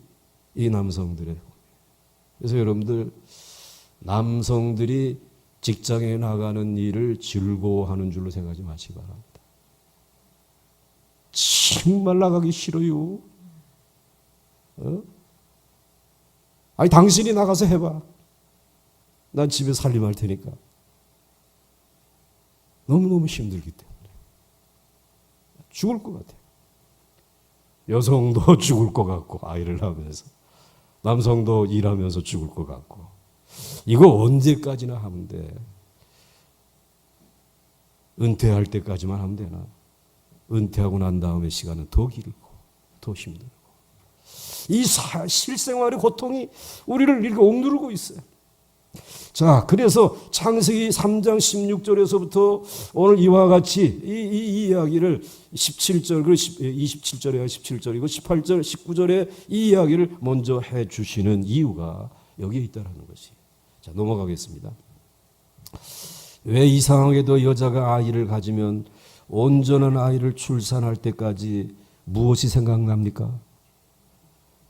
이 남성들의. 그래서 여러분들 남성들이 직장에 나가는 일을 즐거워하는 줄로 생각하지 마시기 바랍니다. 정말 나가기 싫어요. 아니 당신이 나가서 해봐. 난 집에 살림할 테니까. 너무너무 힘들기 때문에 죽을 것 같아요. 여성도 죽을 것 같고 아이를 하면서 남성도 일하면서 죽을 것 같고 이거 언제까지나 하면 돼? 은퇴할 때까지만 하면 되나? 은퇴하고 난 다음의 시간은 더 길고 더 힘들고 이 실생활의 고통이 우리를 이렇게 억누르고 있어요. 자, 그래서 창세기 3장 16절에서부터 오늘 이와 같이 이 이야기를 17절, 27절에 17절이고 18절, 19절에 이 이야기를 먼저 해 주시는 이유가 여기에 있다는 것이. 자, 넘어가겠습니다. 왜 이상하게도 여자가 아이를 가지면 온전한 아이를 출산할 때까지 무엇이 생각납니까?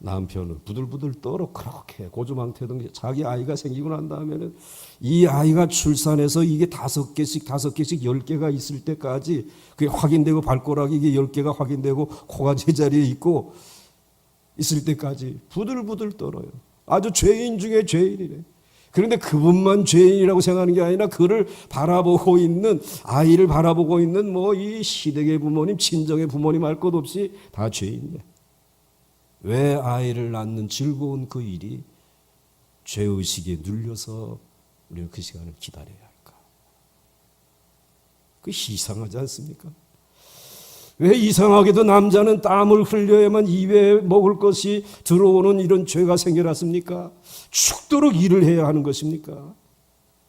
남편은 부들부들 떨어 그렇게 고조망태던 자기 아이가 생기고 난 다음에는 이 아이가 출산해서 이게 5개씩 10개가 있을 때까지 그게 확인되고 발가락이 이게 10개가 확인되고 코가 제자리에 있고 있을 때까지 부들부들 떨어요. 아주 죄인 중에 죄인이래. 그런데 그분만 죄인이라고 생각하는 게 아니라 그를 바라보고 있는 아이를 바라보고 있는 뭐 이 시댁의 부모님, 친정의 부모님 할 것 없이 다 죄인이래. 왜 아이를 낳는 즐거운 그 일이 죄의식에 눌려서 우리는 그 시간을 기다려야 할까? 그게 이상하지 않습니까? 왜 이상하게도 남자는 땀을 흘려야만 입에 먹을 것이 들어오는 이런 죄가 생겨났습니까? 죽도록 일을 해야 하는 것입니까?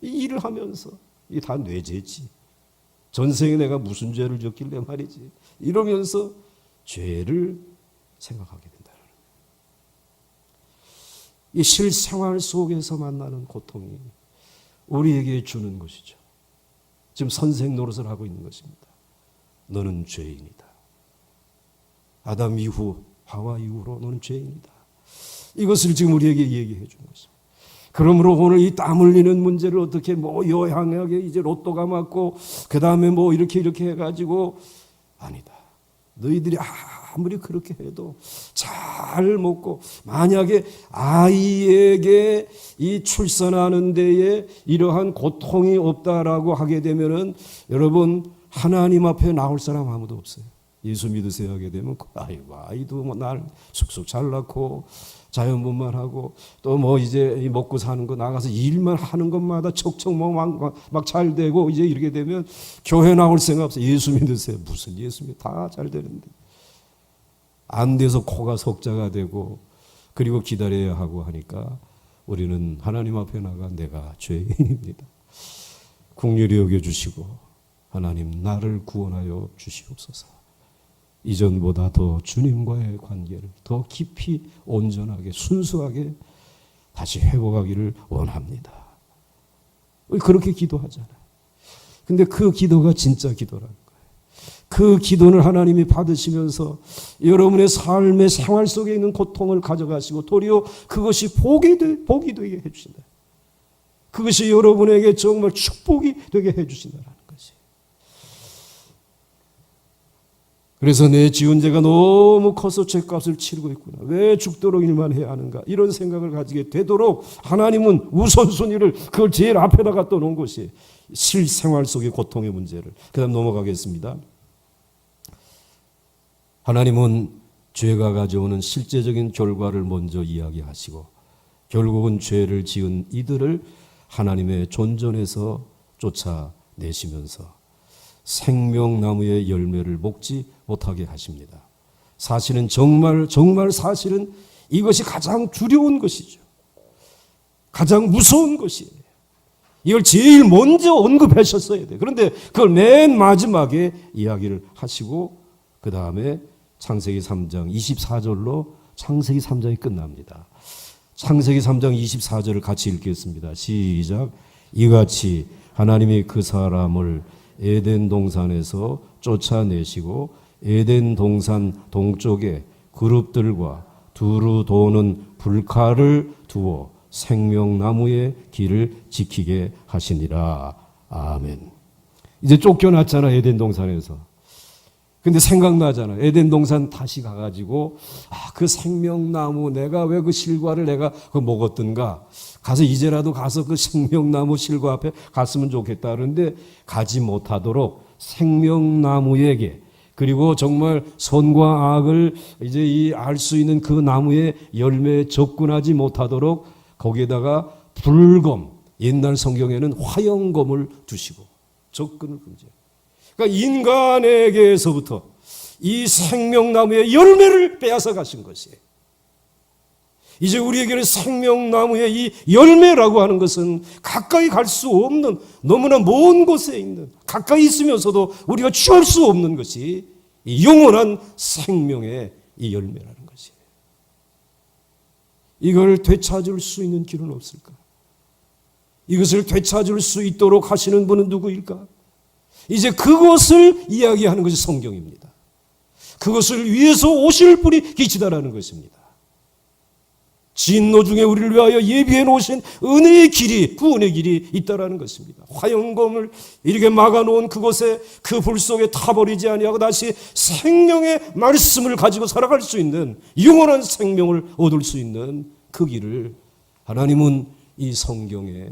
이 일을 하면서 이게 다 뇌죄지. 전생에 내가 무슨 죄를 졌길래 말이지. 이러면서 죄를 생각하게 된다. 이 실생활 속에서 만나는 고통이 우리에게 주는 것이죠. 지금 선생 노릇을 하고 있는 것입니다. 너는 죄인이다. 아담 이후 하와 이후로 너는 죄인이다. 이것을 지금 우리에게 얘기해 준 것입니다. 그러므로 오늘 이 땀 흘리는 문제를 어떻게 뭐 요양하게 이제 로또가 맞고 그 다음에 뭐 이렇게 해가지고 아니다. 너희들이 아무리 그렇게 해도 잘 먹고 만약에 아이에게 이 출산하는 데에 이러한 고통이 없다라고 하게 되면은 여러분 하나님 앞에 나올 사람 아무도 없어요. 예수 믿으세요 하게 되면 아이고 아이도 뭐 날 쑥쑥 잘 낳고 자연분만 하고 또 뭐 이제 먹고 사는 거 나가서 일만 하는 것마다 척척 뭐 막 잘 되고 이제 이렇게 되면 교회 나올 생각 없어요. 예수 믿으세요. 무슨 예수 믿 다 잘 되는데 안 돼서 코가 석자가 되고 그리고 기다려야 하고 하니까 우리는 하나님 앞에 나가 내가 죄인입니다. 긍휼히 여겨주시고 하나님 나를 구원하여 주시옵소서. 이전보다 더 주님과의 관계를 더 깊이 온전하게 순수하게 다시 회복하기를 원합니다. 그렇게 기도하잖아요. 근데 그 기도가 진짜 기도라는 거예요. 그 기도를 하나님이 받으시면서 여러분의 삶의 생활 속에 있는 고통을 가져가시고 도리어 그것이 복이 되게 해주신다. 그것이 여러분에게 정말 축복이 되게 해주신다는 것이. 그래서 내 지은 죄가 너무 커서 죄값을 치르고 있구나. 왜 죽도록 일만 해야 하는가. 이런 생각을 가지게 되도록 하나님은 우선순위를 그걸 제일 앞에다가 떠놓은 것이 실생활 속의 고통의 문제를. 그 다음 넘어가겠습니다. 하나님은 죄가 가져오는 실제적인 결과를 먼저 이야기하시고 결국은 죄를 지은 이들을 하나님의 존전에서 쫓아내시면서 생명나무의 열매를 먹지 못하게 하십니다. 사실은 정말 사실은 이것이 가장 두려운 것이죠. 가장 무서운 것이에요. 이걸 제일 먼저 언급하셨어야 돼요. 그런데 그걸 맨 마지막에 이야기를 하시고 그 다음에 창세기 3장 24절로 창세기 3장이 끝납니다. 창세기 3장 24절을 같이 읽겠습니다. 시작. 이같이 하나님이 그 사람을 에덴 동산에서 쫓아내시고 에덴 동산 동쪽에 그룹들과 두루 도는 불칼을 두어 생명나무의 길을 지키게 하시니라. 아멘. 이제 쫓겨났잖아, 에덴 동산에서. 근데 생각나잖아. 에덴 동산 다시 가가지고 그 생명나무 내가 왜 그 실과를 내가 먹었던가. 가서 이제라도 가서 그 생명나무 실과 앞에 갔으면 좋겠다. 그런데 가지 못하도록 생명나무에게 그리고 정말 선과 악을 이제 알 수 있는 그 나무의 열매에 접근하지 못하도록 거기에다가 불검, 옛날 성경에는 화영검을 두시고 접근을 금지해요. 그러니까 인간에게서부터 이 생명나무의 열매를 빼앗아 가신 것이에요. 이제 우리에게는 생명나무의 이 열매라고 하는 것은 가까이 갈 수 없는, 너무나 먼 곳에 있는, 가까이 있으면서도 우리가 취할 수 없는 것이 이 영원한 생명의 이 열매라는 것이에요. 이걸 되찾을 수 있는 길은 없을까? 이것을 되찾을 수 있도록 하시는 분은 누구일까? 이제 그것을 이야기하는 것이 성경입니다. 그것을 위해서 오실 분이 계시다라는 것입니다. 진노 중에 우리를 위하여 예비해 놓으신 은혜의 길이, 구원의 길이 있다라는 것입니다. 화영검을 이렇게 막아놓은 그곳에 그 불 속에 타버리지 아니하고 다시 생명의 말씀을 가지고 살아갈 수 있는, 영원한 생명을 얻을 수 있는 그 길을 하나님은 이 성경에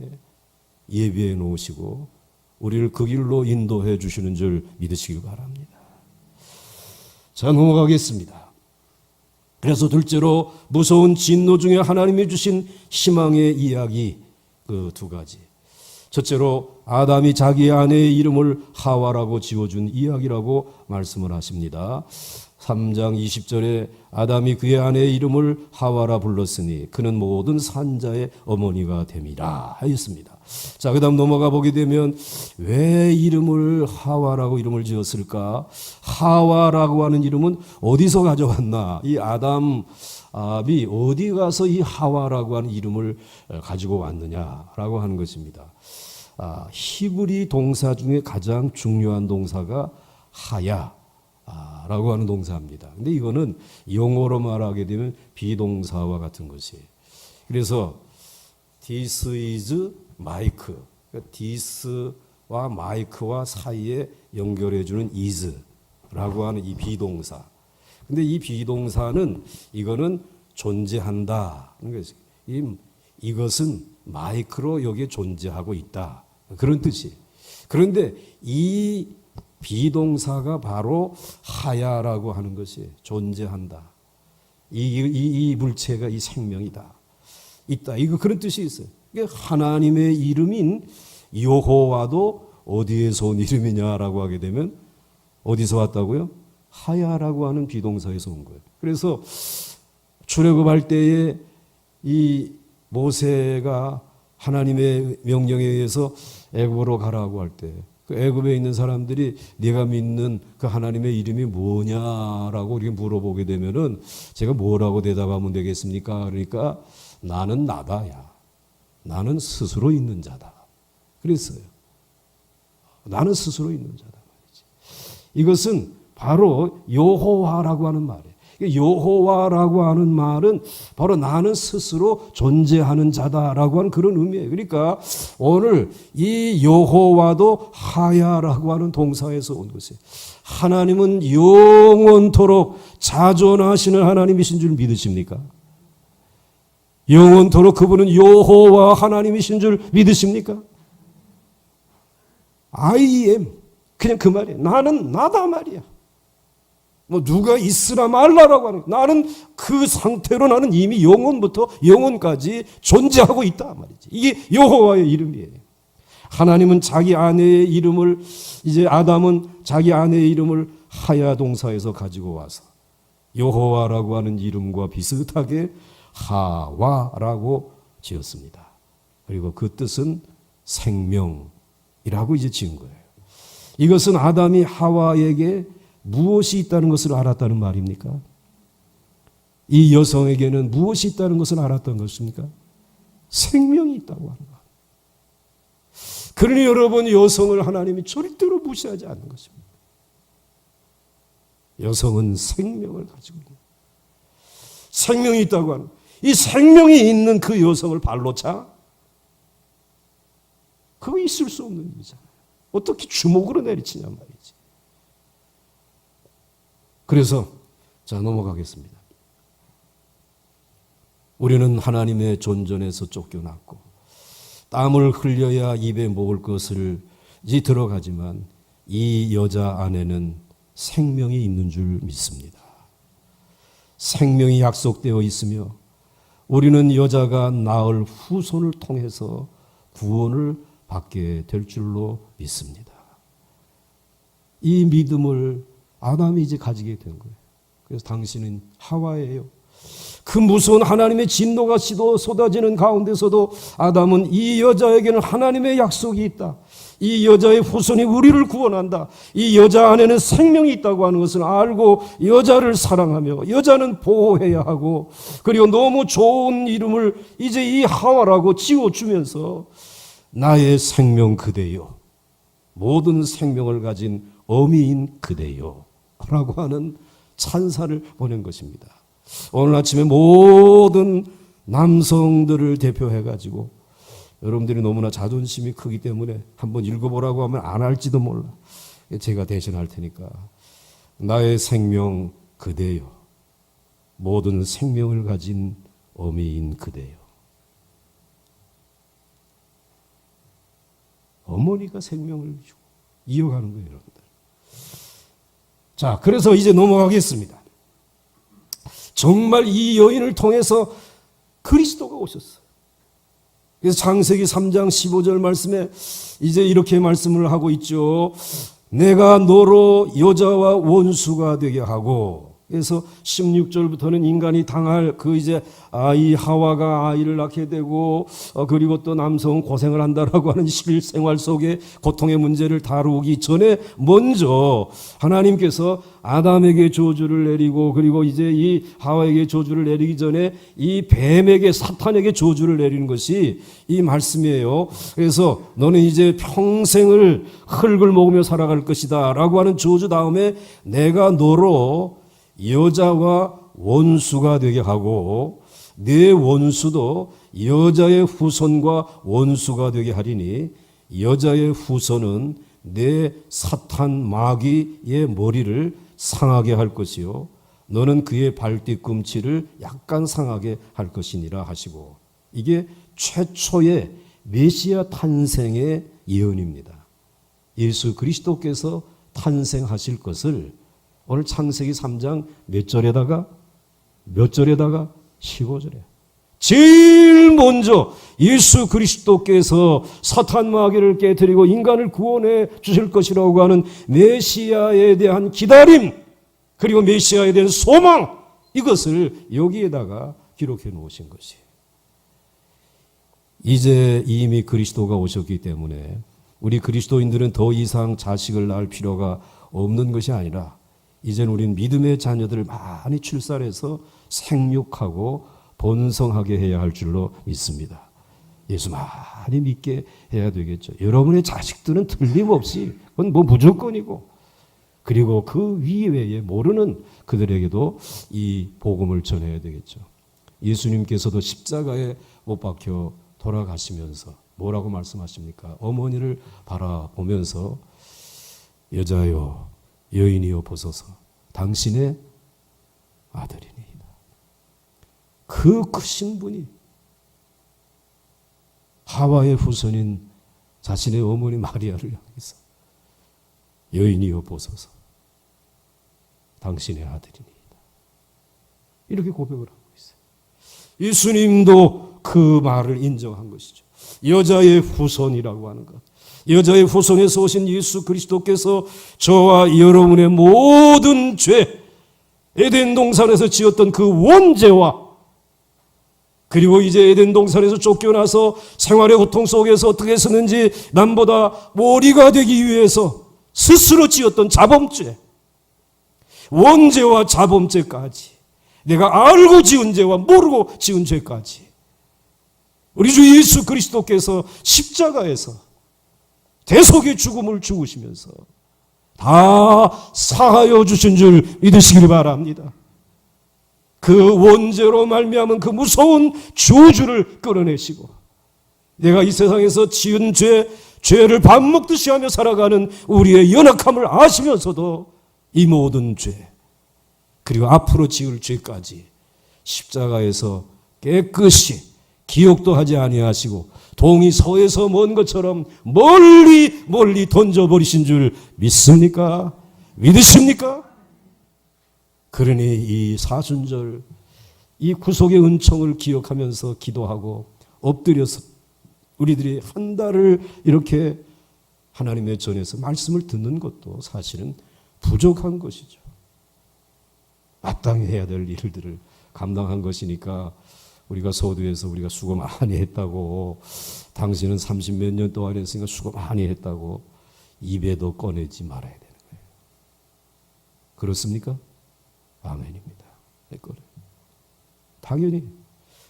예비해 놓으시고 우리를 그 길로 인도해 주시는 줄 믿으시길 바랍니다. 자, 넘어가겠습니다. 그래서 둘째로 무서운 진노 중에 하나님이 주신 희망의 이야기, 그 두 가지. 첫째로 아담이 자기 아내의 이름을 하와라고 지어준 이야기라고 말씀을 하십니다. 3장 20절에 아담이 그의 아내의 이름을 하와라 불렀으니 그는 모든 산자의 어머니가 됨이라 하였습니다. 자, 그 다음 넘어가 보게 되면 왜 이름을 하와라고 이름을 지었을까? 하와라고 하는 이름은 어디서 가져왔나? 이 아담이 어디 가서 이 하와라고 하는 이름을 가지고 왔느냐라고 하는 것입니다. 히브리 동사 중에 가장 중요한 동사가 하야라고 하는 동사입니다. 근데 이거는 영어로 말하게 되면 비동사와 같은 것이에요. 그래서 this is 마이크, 그러니까 this와 마이크와 사이에 연결해주는 is라고 하는 이 비동사. 근데 이 비동사는 이거는 존재한다. 이것은 마이크로 여기에 존재하고 있다. 그런 뜻이에요. 그런데 이 비동사가 바로 하야라고 하는 것이 존재한다. 이 물체가 이 생명이다. 있다. 이거 그런 뜻이 있어요. 하나님의 이름인 여호와도 어디에서 온 이름이냐라고 하게 되면 어디서 왔다고요? 하야라고 하는 비동사에서 온 거예요. 그래서 출애굽할 때에 이 모세가 하나님의 명령에 의해서 애굽으로 가라고 할 때 그 애굽에 있는 사람들이 네가 믿는 그 하나님의 이름이 뭐냐라고 이렇게 물어보게 되면은 제가 뭐라고 대답하면 되겠습니까? 그러니까 나는 나다야. 나는 스스로 있는 자다. 그랬어요. 나는 스스로 있는 자다 말이지. 이것은 바로 여호와라고 하는 말이에요. 여호와라고 하는 말은 바로 나는 스스로 존재하는 자다라고 하는 그런 의미예요. 그러니까 오늘 이 여호와도 하야라고 하는 동사에서 온 것이에요. 하나님은 영원토록 자존하시는 하나님이신 줄 믿으십니까? 영원토록 그분은 여호와 하나님이신 줄 믿으십니까? I am. 그냥 그 말이에요. 나는 나다 말이야. 뭐 누가 있으라 말라라고 하는, 나는 그 상태로 나는 이미 영원부터 영원까지 존재하고 있다 말이지. 이게 여호와의 이름이에요. 하나님은 자기 아내의 이름을, 이제 아담은 자기 아내의 이름을 하야 동사에서 가지고 와서 여호와라고 하는 이름과 비슷하게 하와라고 지었습니다. 그리고 그 뜻은 생명이라고 이제 지은 거예요. 이것은 아담이 하와에게 무엇이 있다는 것을 알았다는 말입니까? 이 여성에게는 무엇이 있다는 것을 알았던 것입니까? 생명이 있다고 하는 것. 그러니 여러분, 여성을 하나님이 절대로 무시하지 않는 것입니다. 여성은 생명을 가지고 있는, 생명이 있다고 하는, 이 생명이 있는 그 여성을 발로 차? 그거 있을 수 없는 일이잖아요. 어떻게 주먹으로 내리치냐 말이지. 그래서 자, 넘어가겠습니다. 우리는 하나님의 존전에서 쫓겨났고 땀을 흘려야 입에 먹을 것을 이제 들어가지만 이 여자 안에는 생명이 있는 줄 믿습니다. 생명이 약속되어 있으며 우리는 여자가 낳을 후손을 통해서 구원을 받게 될 줄로 믿습니다. 이 믿음을 아담이 이제 가지게 된 거예요. 그래서 당신은 하와예요. 그 무서운 하나님의 진노가 쏟아지는 가운데서도 아담은 이 여자에게는 하나님의 약속이 있다. 이 여자의 후손이 우리를 구원한다. 이 여자 안에는 생명이 있다고 하는 것을 알고 여자를 사랑하며 여자는 보호해야 하고, 그리고 너무 좋은 이름을 이제 이 하와라고 지어주면서 나의 생명 그대요, 모든 생명을 가진 어미인 그대요 라고 하는 찬사를 보낸 것입니다. 오늘 아침에 모든 남성들을 대표해가지고, 여러분들이 너무나 자존심이 크기 때문에 한번 읽어보라고 하면 안 할지도 몰라. 제가 대신할 테니까. 나의 생명 그대요, 모든 생명을 가진 어미인 그대요. 어머니가 생명을 주고 이어가는 거예요, 여러분들. 자, 그래서 이제 넘어가겠습니다. 정말 이 여인을 통해서 그리스도가 오셨어요. 그래서 창세기 3장 15절 말씀에 이제 이렇게 말씀을 하고 있죠. 내가 너로 여자와 원수가 되게 하고, 그래서 16절부터는 인간이 당할 그 이제 아이 하와가 아이를 낳게 되고, 그리고 또 남성은 고생을 한다라고 하는 실생활 속에 고통의 문제를 다루기 전에 먼저 하나님께서 아담에게 저주를 내리고, 그리고 이제 이 하와에게 저주를 내리기 전에 이 뱀에게, 사탄에게 저주를 내리는 것이 이 말씀이에요. 그래서 너는 이제 평생을 흙을 먹으며 살아갈 것이다 라고 하는 저주 다음에 내가 너로 여자와 원수가 되게 하고 내 원수도 여자의 후손과 원수가 되게 하리니 여자의 후손은 내 사탄 마귀의 머리를 상하게 할 것이요 너는 그의 발뒤꿈치를 약간 상하게 할 것이니라 하시고, 이게 최초의 메시아 탄생의 예언입니다. 예수 그리스도께서 탄생하실 것을 오늘 창세기 3장 몇 절에다가 15절에 제일 먼저 예수 그리스도께서 사탄 마귀를 깨뜨리고 인간을 구원해 주실 것이라고 하는 메시아에 대한 기다림, 그리고 메시아에 대한 소망, 이것을 여기에다가 기록해 놓으신 것이에요. 이제 이미 그리스도가 오셨기 때문에 우리 그리스도인들은 더 이상 자식을 낳을 필요가 없는 것이 아니라 이제는 우리는 믿음의 자녀들을 많이 출산해서 생육하고 번성하게 해야 할 줄로 믿습니다. 예수 많이 믿게 해야 되겠죠. 여러분의 자식들은 틀림없이 그건 뭐 무조건이고, 그리고 그 이외에 모르는 그들에게도 이 복음을 전해야 되겠죠. 예수님께서도 십자가에 못 박혀 돌아가시면서 뭐라고 말씀하십니까? 어머니를 바라보면서 여자여 여인이여 보소서 당신의 아들이니이다. 그 크신 분이 하와의 후손인 자신의 어머니 마리아를 향해서 여인이여 보소서 당신의 아들이니이다. 이렇게 고백을 하고 있어요. 예수님도 그 말을 인정한 것이죠. 여자의 후손이라고 하는 것. 여자의 후손에서 오신 예수 그리스도께서 저와 여러분의 모든 죄, 에덴 동산에서 지었던 그 원죄와, 그리고 이제 에덴 동산에서 쫓겨나서 생활의 고통 속에서 어떻게 했었는지 남보다 머리가 되기 위해서 스스로 지었던 자범죄, 원죄와 자범죄까지, 내가 알고 지은 죄와 모르고 지은 죄까지 우리 주 예수 그리스도께서 십자가에서 대속의 죽음을 죽으시면서 다 사하여 주신 줄 믿으시길 바랍니다. 그 원죄로 말미암은 그 무서운 저주를 끌어내시고, 내가 이 세상에서 지은 죄를 밥 먹듯이 하며 살아가는 우리의 연약함을 아시면서도 이 모든 죄, 그리고 앞으로 지을 죄까지 십자가에서 깨끗이 기억도 하지 아니하시고 동이 서에서 먼 것처럼 멀리 멀리 던져버리신 줄 믿습니까? 믿으십니까? 그러니 이 사순절, 이 구속의 은총을 기억하면서 기도하고 엎드려서 우리들이 한 달을 이렇게 하나님의 전에서 말씀을 듣는 것도 사실은 부족한 것이죠. 마땅히 해야 될 일들을 감당한 것이니까 우리가 서두에서 우리가 수고 많이 했다고, 당신은 30몇 년 동안 했으니까 수고 많이 했다고 입에도 꺼내지 말아야 되는 거예요. 그렇습니까? 아멘입니다. 당연히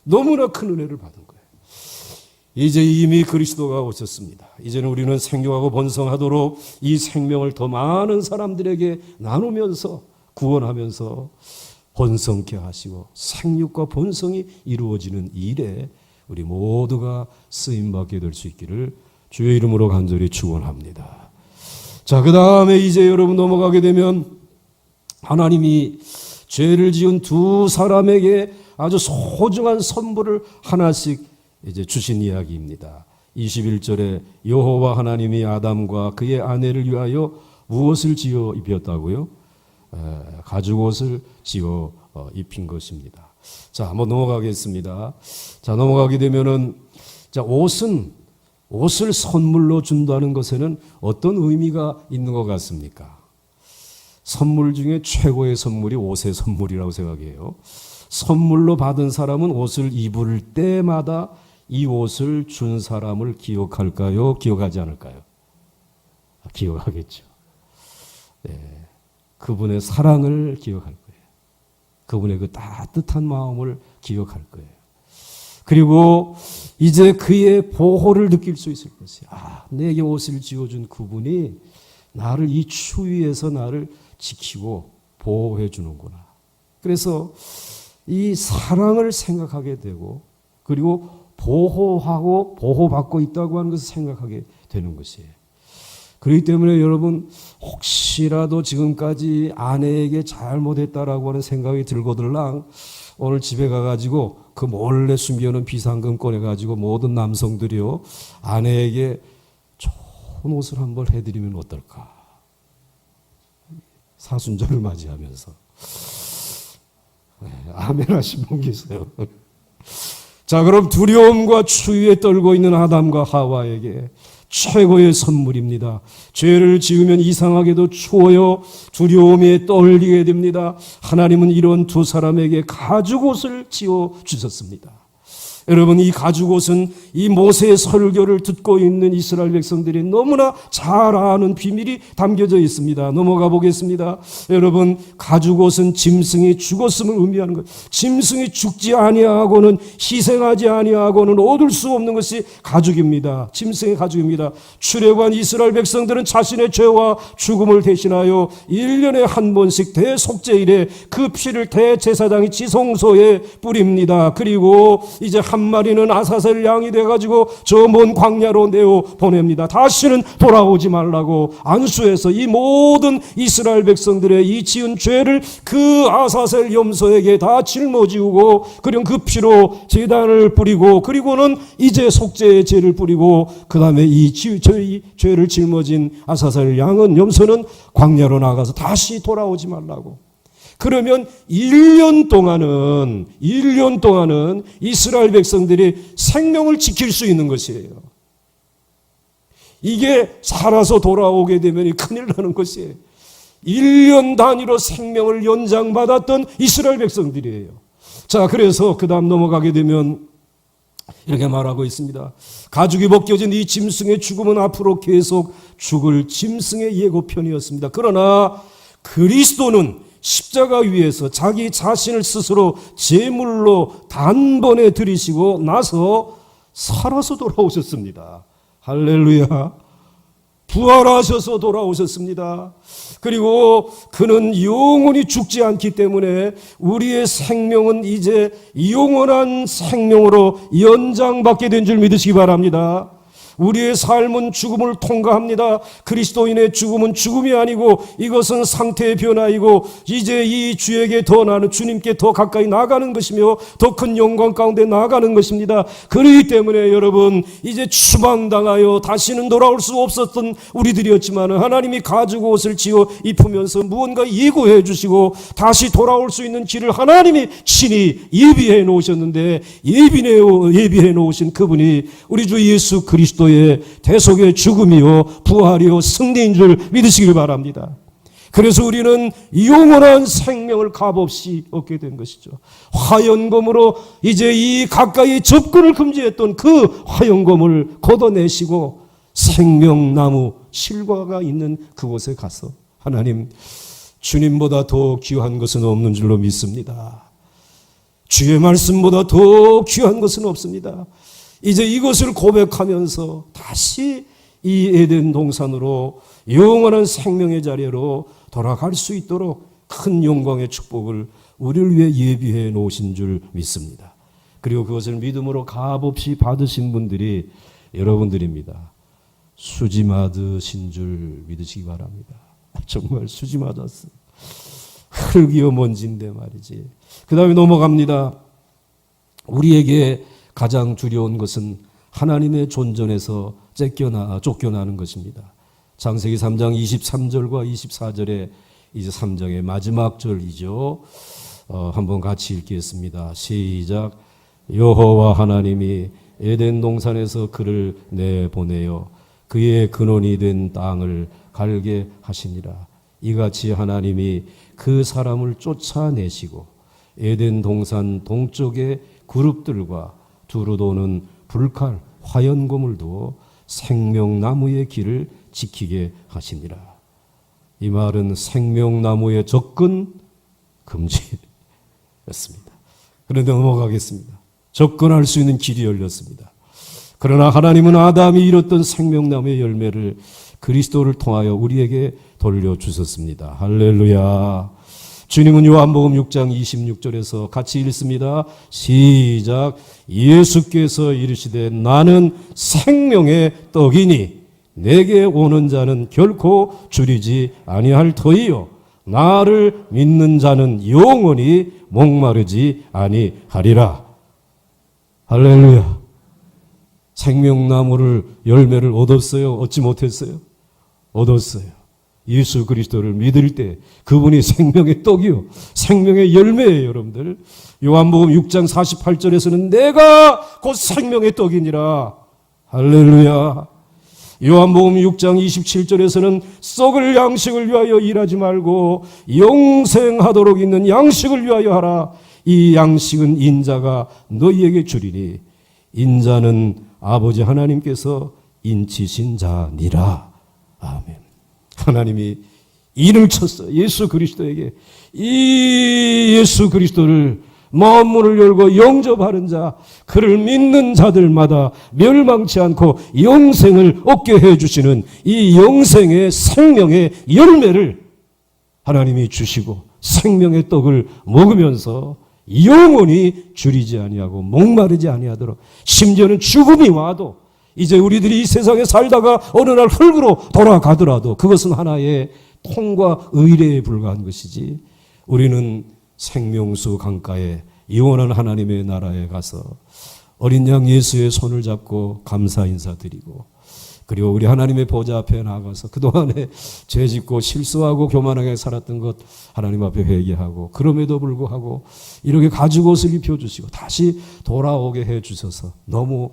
너무나 큰 은혜를 받은 거예요. 이제 이미 그리스도가 오셨습니다. 이제는 우리는 생육하고 번성하도록 이 생명을 더 많은 사람들에게 나누면서 구원하면서 번성케 하시고 생육과 번성이 이루어지는 일에 우리 모두가 쓰임받게 될 수 있기를 주의 이름으로 간절히 축원합니다. 자, 그 다음에 이제 여러분 넘어가게 되면 하나님이 죄를 지은 두 사람에게 아주 소중한 선물을 하나씩 이제 주신 이야기입니다. 21절에 여호와 하나님이 아담과 그의 아내를 위하여 무엇을 지어 입혔다고요? 가죽옷을 지어 입힌 것입니다. 자, 한번 넘어가겠습니다. 자, 넘어가게 되면은, 자, 옷을 선물로 준다는 것에는 어떤 의미가 있는 것 같습니까? 선물 중에 최고의 선물이 옷의 선물이라고 생각해요. 선물로 받은 사람은 옷을 입을 때마다 이 옷을 준 사람을 기억할까요? 기억하지 않을까요? 기억하겠죠. 네. 그분의 사랑을 기억할 거예요. 그분의 그 따뜻한 마음을 기억할 거예요. 그리고 이제 그의 보호를 느낄 수 있을 것이에요. 내게 옷을 지어준 그분이 나를 이 추위에서 나를 지키고 보호해 주는구나. 그래서 이 사랑을 생각하게 되고, 그리고 보호하고 보호받고 있다고 하는 것을 생각하게 되는 것이에요. 그렇기 때문에 여러분, 혹시라도 지금까지 아내에게 잘못했다라고 하는 생각이 들거들랑 오늘 집에 가가지고 그 몰래 숨겨놓은 비상금 꺼내가지고 모든 남성들이요, 아내에게 좋은 옷을 한번 해드리면 어떨까? 사순절을 맞이하면서. 네, 아멘 하신 분 계세요. 자, 그럼 두려움과 추위에 떨고 있는 아담과 하와에게 최고의 선물입니다. 죄를 지으면 이상하게도 추워요. 두려움에 떨리게 됩니다. 하나님은 이런 두 사람에게 가죽옷을 지어 주셨습니다. 여러분, 이 가죽옷은 이 모세의 설교를 듣고 있는 이스라엘 백성들이 너무나 잘 아는 비밀이 담겨져 있습니다. 넘어가 보겠습니다. 여러분, 가죽옷은 짐승이 죽었음을 의미하는 것. 짐승이 죽지 아니하고는, 희생하지 아니하고는 얻을 수 없는 것이 가죽입니다. 짐승의 가죽입니다. 출애굽한 이스라엘 백성들은 자신의 죄와 죽음을 대신하여 1년에 한 번씩 대속죄일에 그 피를 대제사장이 지성소에 뿌립니다. 그리고 이제 한 마리는 아사셀 양이 돼가지고 저 먼 광야로 내어 보냅니다. 다시는 돌아오지 말라고 안수해서 이 모든 이스라엘 백성들의 이 지은 죄를 그 아사셀 염소에게 다 짊어지고, 그리고 그 피로 제단을 뿌리고, 그리고는 이제 속죄의 죄를 뿌리고, 그 다음에 이 죄를 짊어진 아사셀 양은, 염소는 광야로 나가서 다시 돌아오지 말라고. 그러면 1년 동안은 이스라엘 백성들이 생명을 지킬 수 있는 것이에요. 이게 살아서 돌아오게 되면 큰일 나는 것이에요. 1년 단위로 생명을 연장받았던 이스라엘 백성들이에요. 자, 그래서 그 다음 넘어가게 되면 이렇게 말하고 있습니다. 가죽이 벗겨진 이 짐승의 죽음은 앞으로 계속 죽을 짐승의 예고편이었습니다. 그러나 그리스도는 십자가 위에서 자기 자신을 스스로 제물로 단번에 드리시고 나서 살아서 돌아오셨습니다. 할렐루야. 부활하셔서 돌아오셨습니다. 그리고 그는 영원히 죽지 않기 때문에 우리의 생명은 이제 영원한 생명으로 연장받게 된 줄 믿으시기 바랍니다. 우리의 삶은 죽음을 통과합니다. 그리스도인의 죽음은 죽음이 아니고 이것은 상태의 변화이고, 이제 이 주에게 더 나는 주님께 더 가까이 나아가는 것이며 더 큰 영광 가운데 나아가는 것입니다. 그렇기 때문에 여러분, 이제 추방당하여 다시는 돌아올 수 없었던 우리들이었지만 하나님이 가죽옷을 지어 입으면서 무언가 예고해 주시고 다시 돌아올 수 있는 길을 하나님이 친히 예비해 놓으셨는데, 예비해 놓으신 그분이 우리 주 예수 그리스도 대속의 죽음이요 부활이요 승리인 줄 믿으시길 바랍니다. 그래서 우리는 영원한 생명을 값없이 얻게 된 것이죠. 화연검으로 이제 이 가까이 접근을 금지했던 그 화연검을 걷어내시고 생명나무 실과가 있는 그곳에 가서 하나님, 주님보다 더 귀한 것은 없는 줄로 믿습니다. 주의 말씀보다 더 귀한 것은 없습니다. 이제 이것을 고백하면서 다시 이 에덴 동산으로 영원한 생명의 자리로 돌아갈 수 있도록 큰 영광의 축복을 우리를 위해 예비해 놓으신 줄 믿습니다. 그리고 그것을 믿음으로 값없이 받으신 분들이 여러분들입니다. 수지 맞으신 줄 믿으시기 바랍니다. 정말 수지 맞았어. 흙이요 먼지인데 말이지. 그 다음에 넘어갑니다. 우리에게 가장 두려운 것은 하나님의 존전에서 쫓겨나는 것입니다. 창세기 3장 23절과 24절에 이제 3장의 마지막 절이죠. 한번 같이 읽겠습니다. 시작. 여호와 하나님이 에덴 동산에서 그를 내보내어 그의 근원이 된 땅을 갈게 하시니라. 이같이 하나님이 그 사람을 쫓아내시고 에덴 동산 동쪽의 그룹들과 두루 도는 불칼 화연검을 두어 생명나무의 길을 지키게 하시니라. 이 말은 생명나무의 접근 금지였습니다. 그런데 넘어가겠습니다. 접근할 수 있는 길이 열렸습니다. 그러나 하나님은 아담이 잃었던 생명나무의 열매를 그리스도를 통하여 우리에게 돌려주셨습니다. 할렐루야. 주님은 요한복음 6장 26절에서 같이 읽습니다. 시작. 예수께서 이르시되 나는 생명의 떡이니 내게 오는 자는 결코 줄이지 아니할 터이요 나를 믿는 자는 영원히 목마르지 아니하리라. 할렐루야. 생명나무를 열매를 얻었어요? 얻지 못했어요? 얻었어요. 예수 그리스도를 믿을 때 그분이 생명의 떡이요 생명의 열매예요. 여러분들, 요한복음 6장 48절에서는 내가 곧 생명의 떡이니라. 할렐루야. 요한복음 6장 27절에서는 썩을 양식을 위하여 일하지 말고 영생하도록 있는 양식을 위하여 하라. 이 양식은 인자가 너희에게 주리니 인자는 아버지 하나님께서 인치신 자니라. 아멘. 하나님이 인을 쳤어요. 예수 그리스도에게. 이 예수 그리스도를 마음문을 열고 영접하는 자, 그를 믿는 자들마다 멸망치 않고 영생을 얻게 해주시는 이 영생의 생명의 열매를 하나님이 주시고 생명의 떡을 먹으면서 영원히 줄이지 아니하고 목마르지 아니하도록, 심지어는 죽음이 와도 이제 우리들이 이 세상에 살다가 어느 날 흙으로 돌아가더라도 그것은 하나의 통과 의례에 불과한 것이지, 우리는 생명수 강가에 영원한 하나님의 나라에 가서 어린 양 예수의 손을 잡고 감사 인사드리고, 그리고 우리 하나님의 보좌 앞에 나가서 그동안에 죄짓고 실수하고 교만하게 살았던 것 하나님 앞에 회개하고, 그럼에도 불구하고 이렇게 가죽 옷을 입혀주시고 다시 돌아오게 해주셔서 너무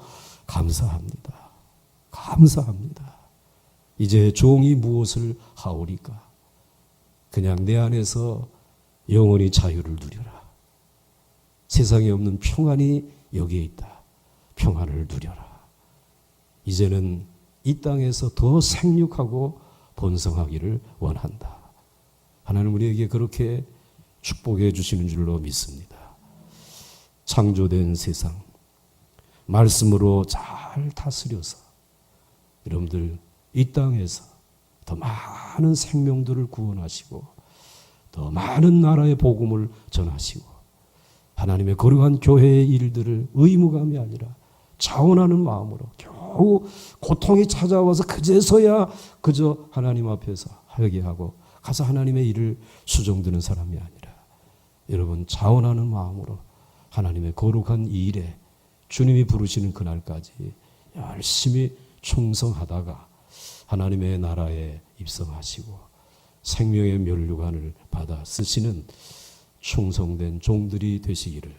감사합니다. 감사합니다. 이제 종이 무엇을 하오리까? 그냥 내 안에서 영원히 자유를 누려라. 세상에 없는 평안이 여기에 있다. 평안을 누려라. 이제는 이 땅에서 더 생육하고 번성하기를 원한다. 하나님 우리에게 그렇게 축복해 주시는 줄로 믿습니다. 창조된 세상 말씀으로 잘 다스려서 여러분들 이 땅에서 더 많은 생명들을 구원하시고 더 많은 나라의 복음을 전하시고 하나님의 거룩한 교회의 일들을 의무감이 아니라 자원하는 마음으로, 겨우 고통이 찾아와서 그제서야 그저 하나님 앞에서 회개하고 가서 하나님의 일을 수종드는 사람이 아니라 여러분 자원하는 마음으로 하나님의 거룩한 일에 주님이 부르시는 그날까지 열심히 충성하다가 하나님의 나라에 입성하시고 생명의 면류관을 받아 쓰시는 충성된 종들이 되시기를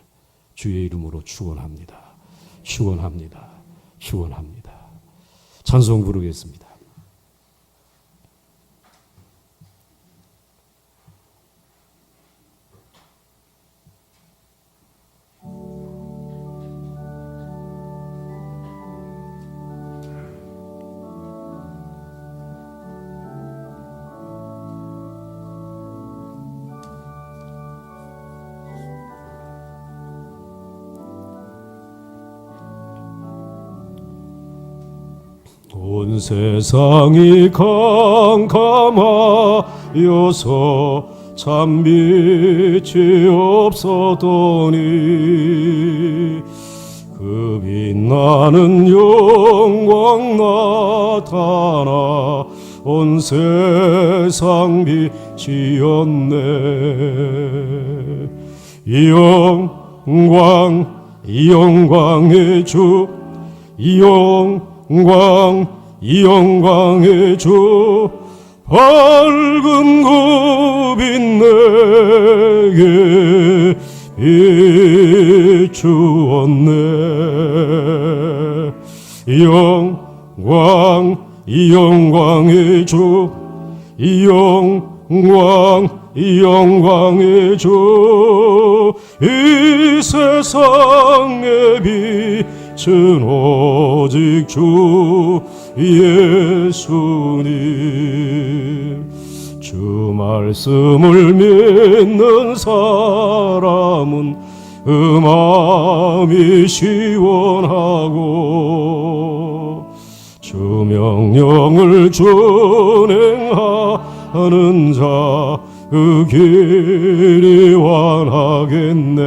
주의 이름으로 축원합니다. 축원합니다. 축원합니다. 찬송 부르겠습니다. 온 세상이 캄캄하여서 참 빛이 없었더니 그 빛나는 영광 나타나 온 세상 빛이었네. 영광의 주, 영광의 주, 밝은 그 빛 내게 비추었네. 영광의 주, 영광의 주, 이 세상에 빛은 오직 주 예수님. 주 말씀을 믿는 사람은 그 마음이 시원하고 주 명령을 준행하는 자 그 길이 완하겠네.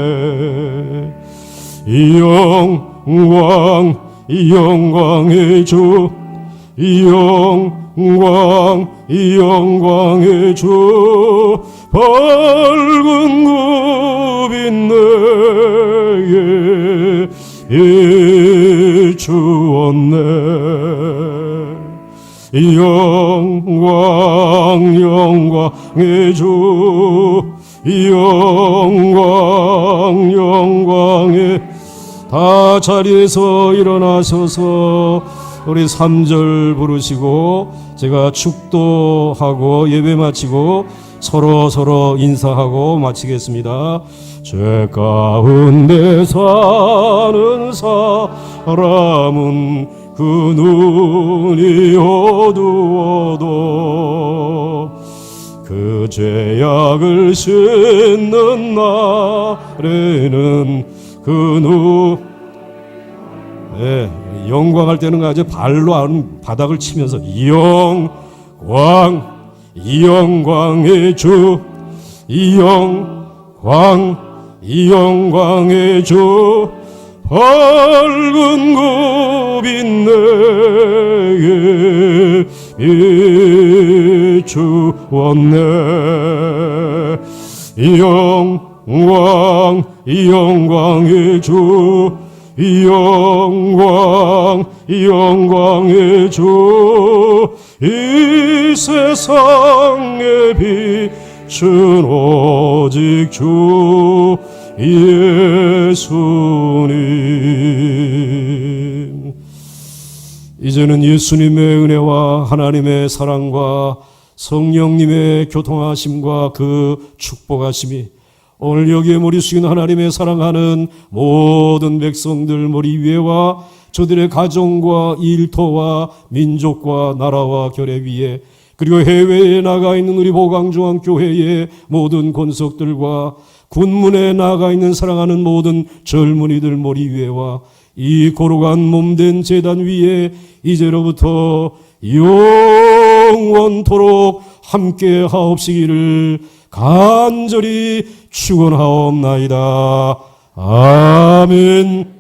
영광의 주, 영광의 주, 밝은 그 빛 내게 비추었네. 영광의 주, 영광의 다 자리에서 일어나셔서 우리 3절 부르시고 제가 축도하고 예배 마치고 서로 인사하고 마치겠습니다. 죄 가운데 사는 사람은 그 눈이 어두워도 그 죄악을 씻는 날에는 그 영광할 때는 아주 발로 바닥을 치면서 영광의 주, 영광의 주, 밝은 그 빛 내게 비추었네. 영광의 주, 영광의 주, 이 세상에 빛은 오직 주 예수님. 이제는 예수님의 은혜와 하나님의 사랑과 성령님의 교통하심과 그 축복하심이 오늘 여기에 머리 숙인 하나님의 사랑하는 모든 백성들 머리 위에와 저들의 가정과 일터와 민족과 나라와 결의 위에 그리고 해외에 나가 있는 우리 보강중앙교회의 모든 권속들과 군문에 나가 있는 사랑하는 모든 젊은이들 머리 위에와 이 거룩한 몸된 제단 위에 이제로부터 영원토록 함께 하옵시기를 간절히 축원하옵나이다. 아멘.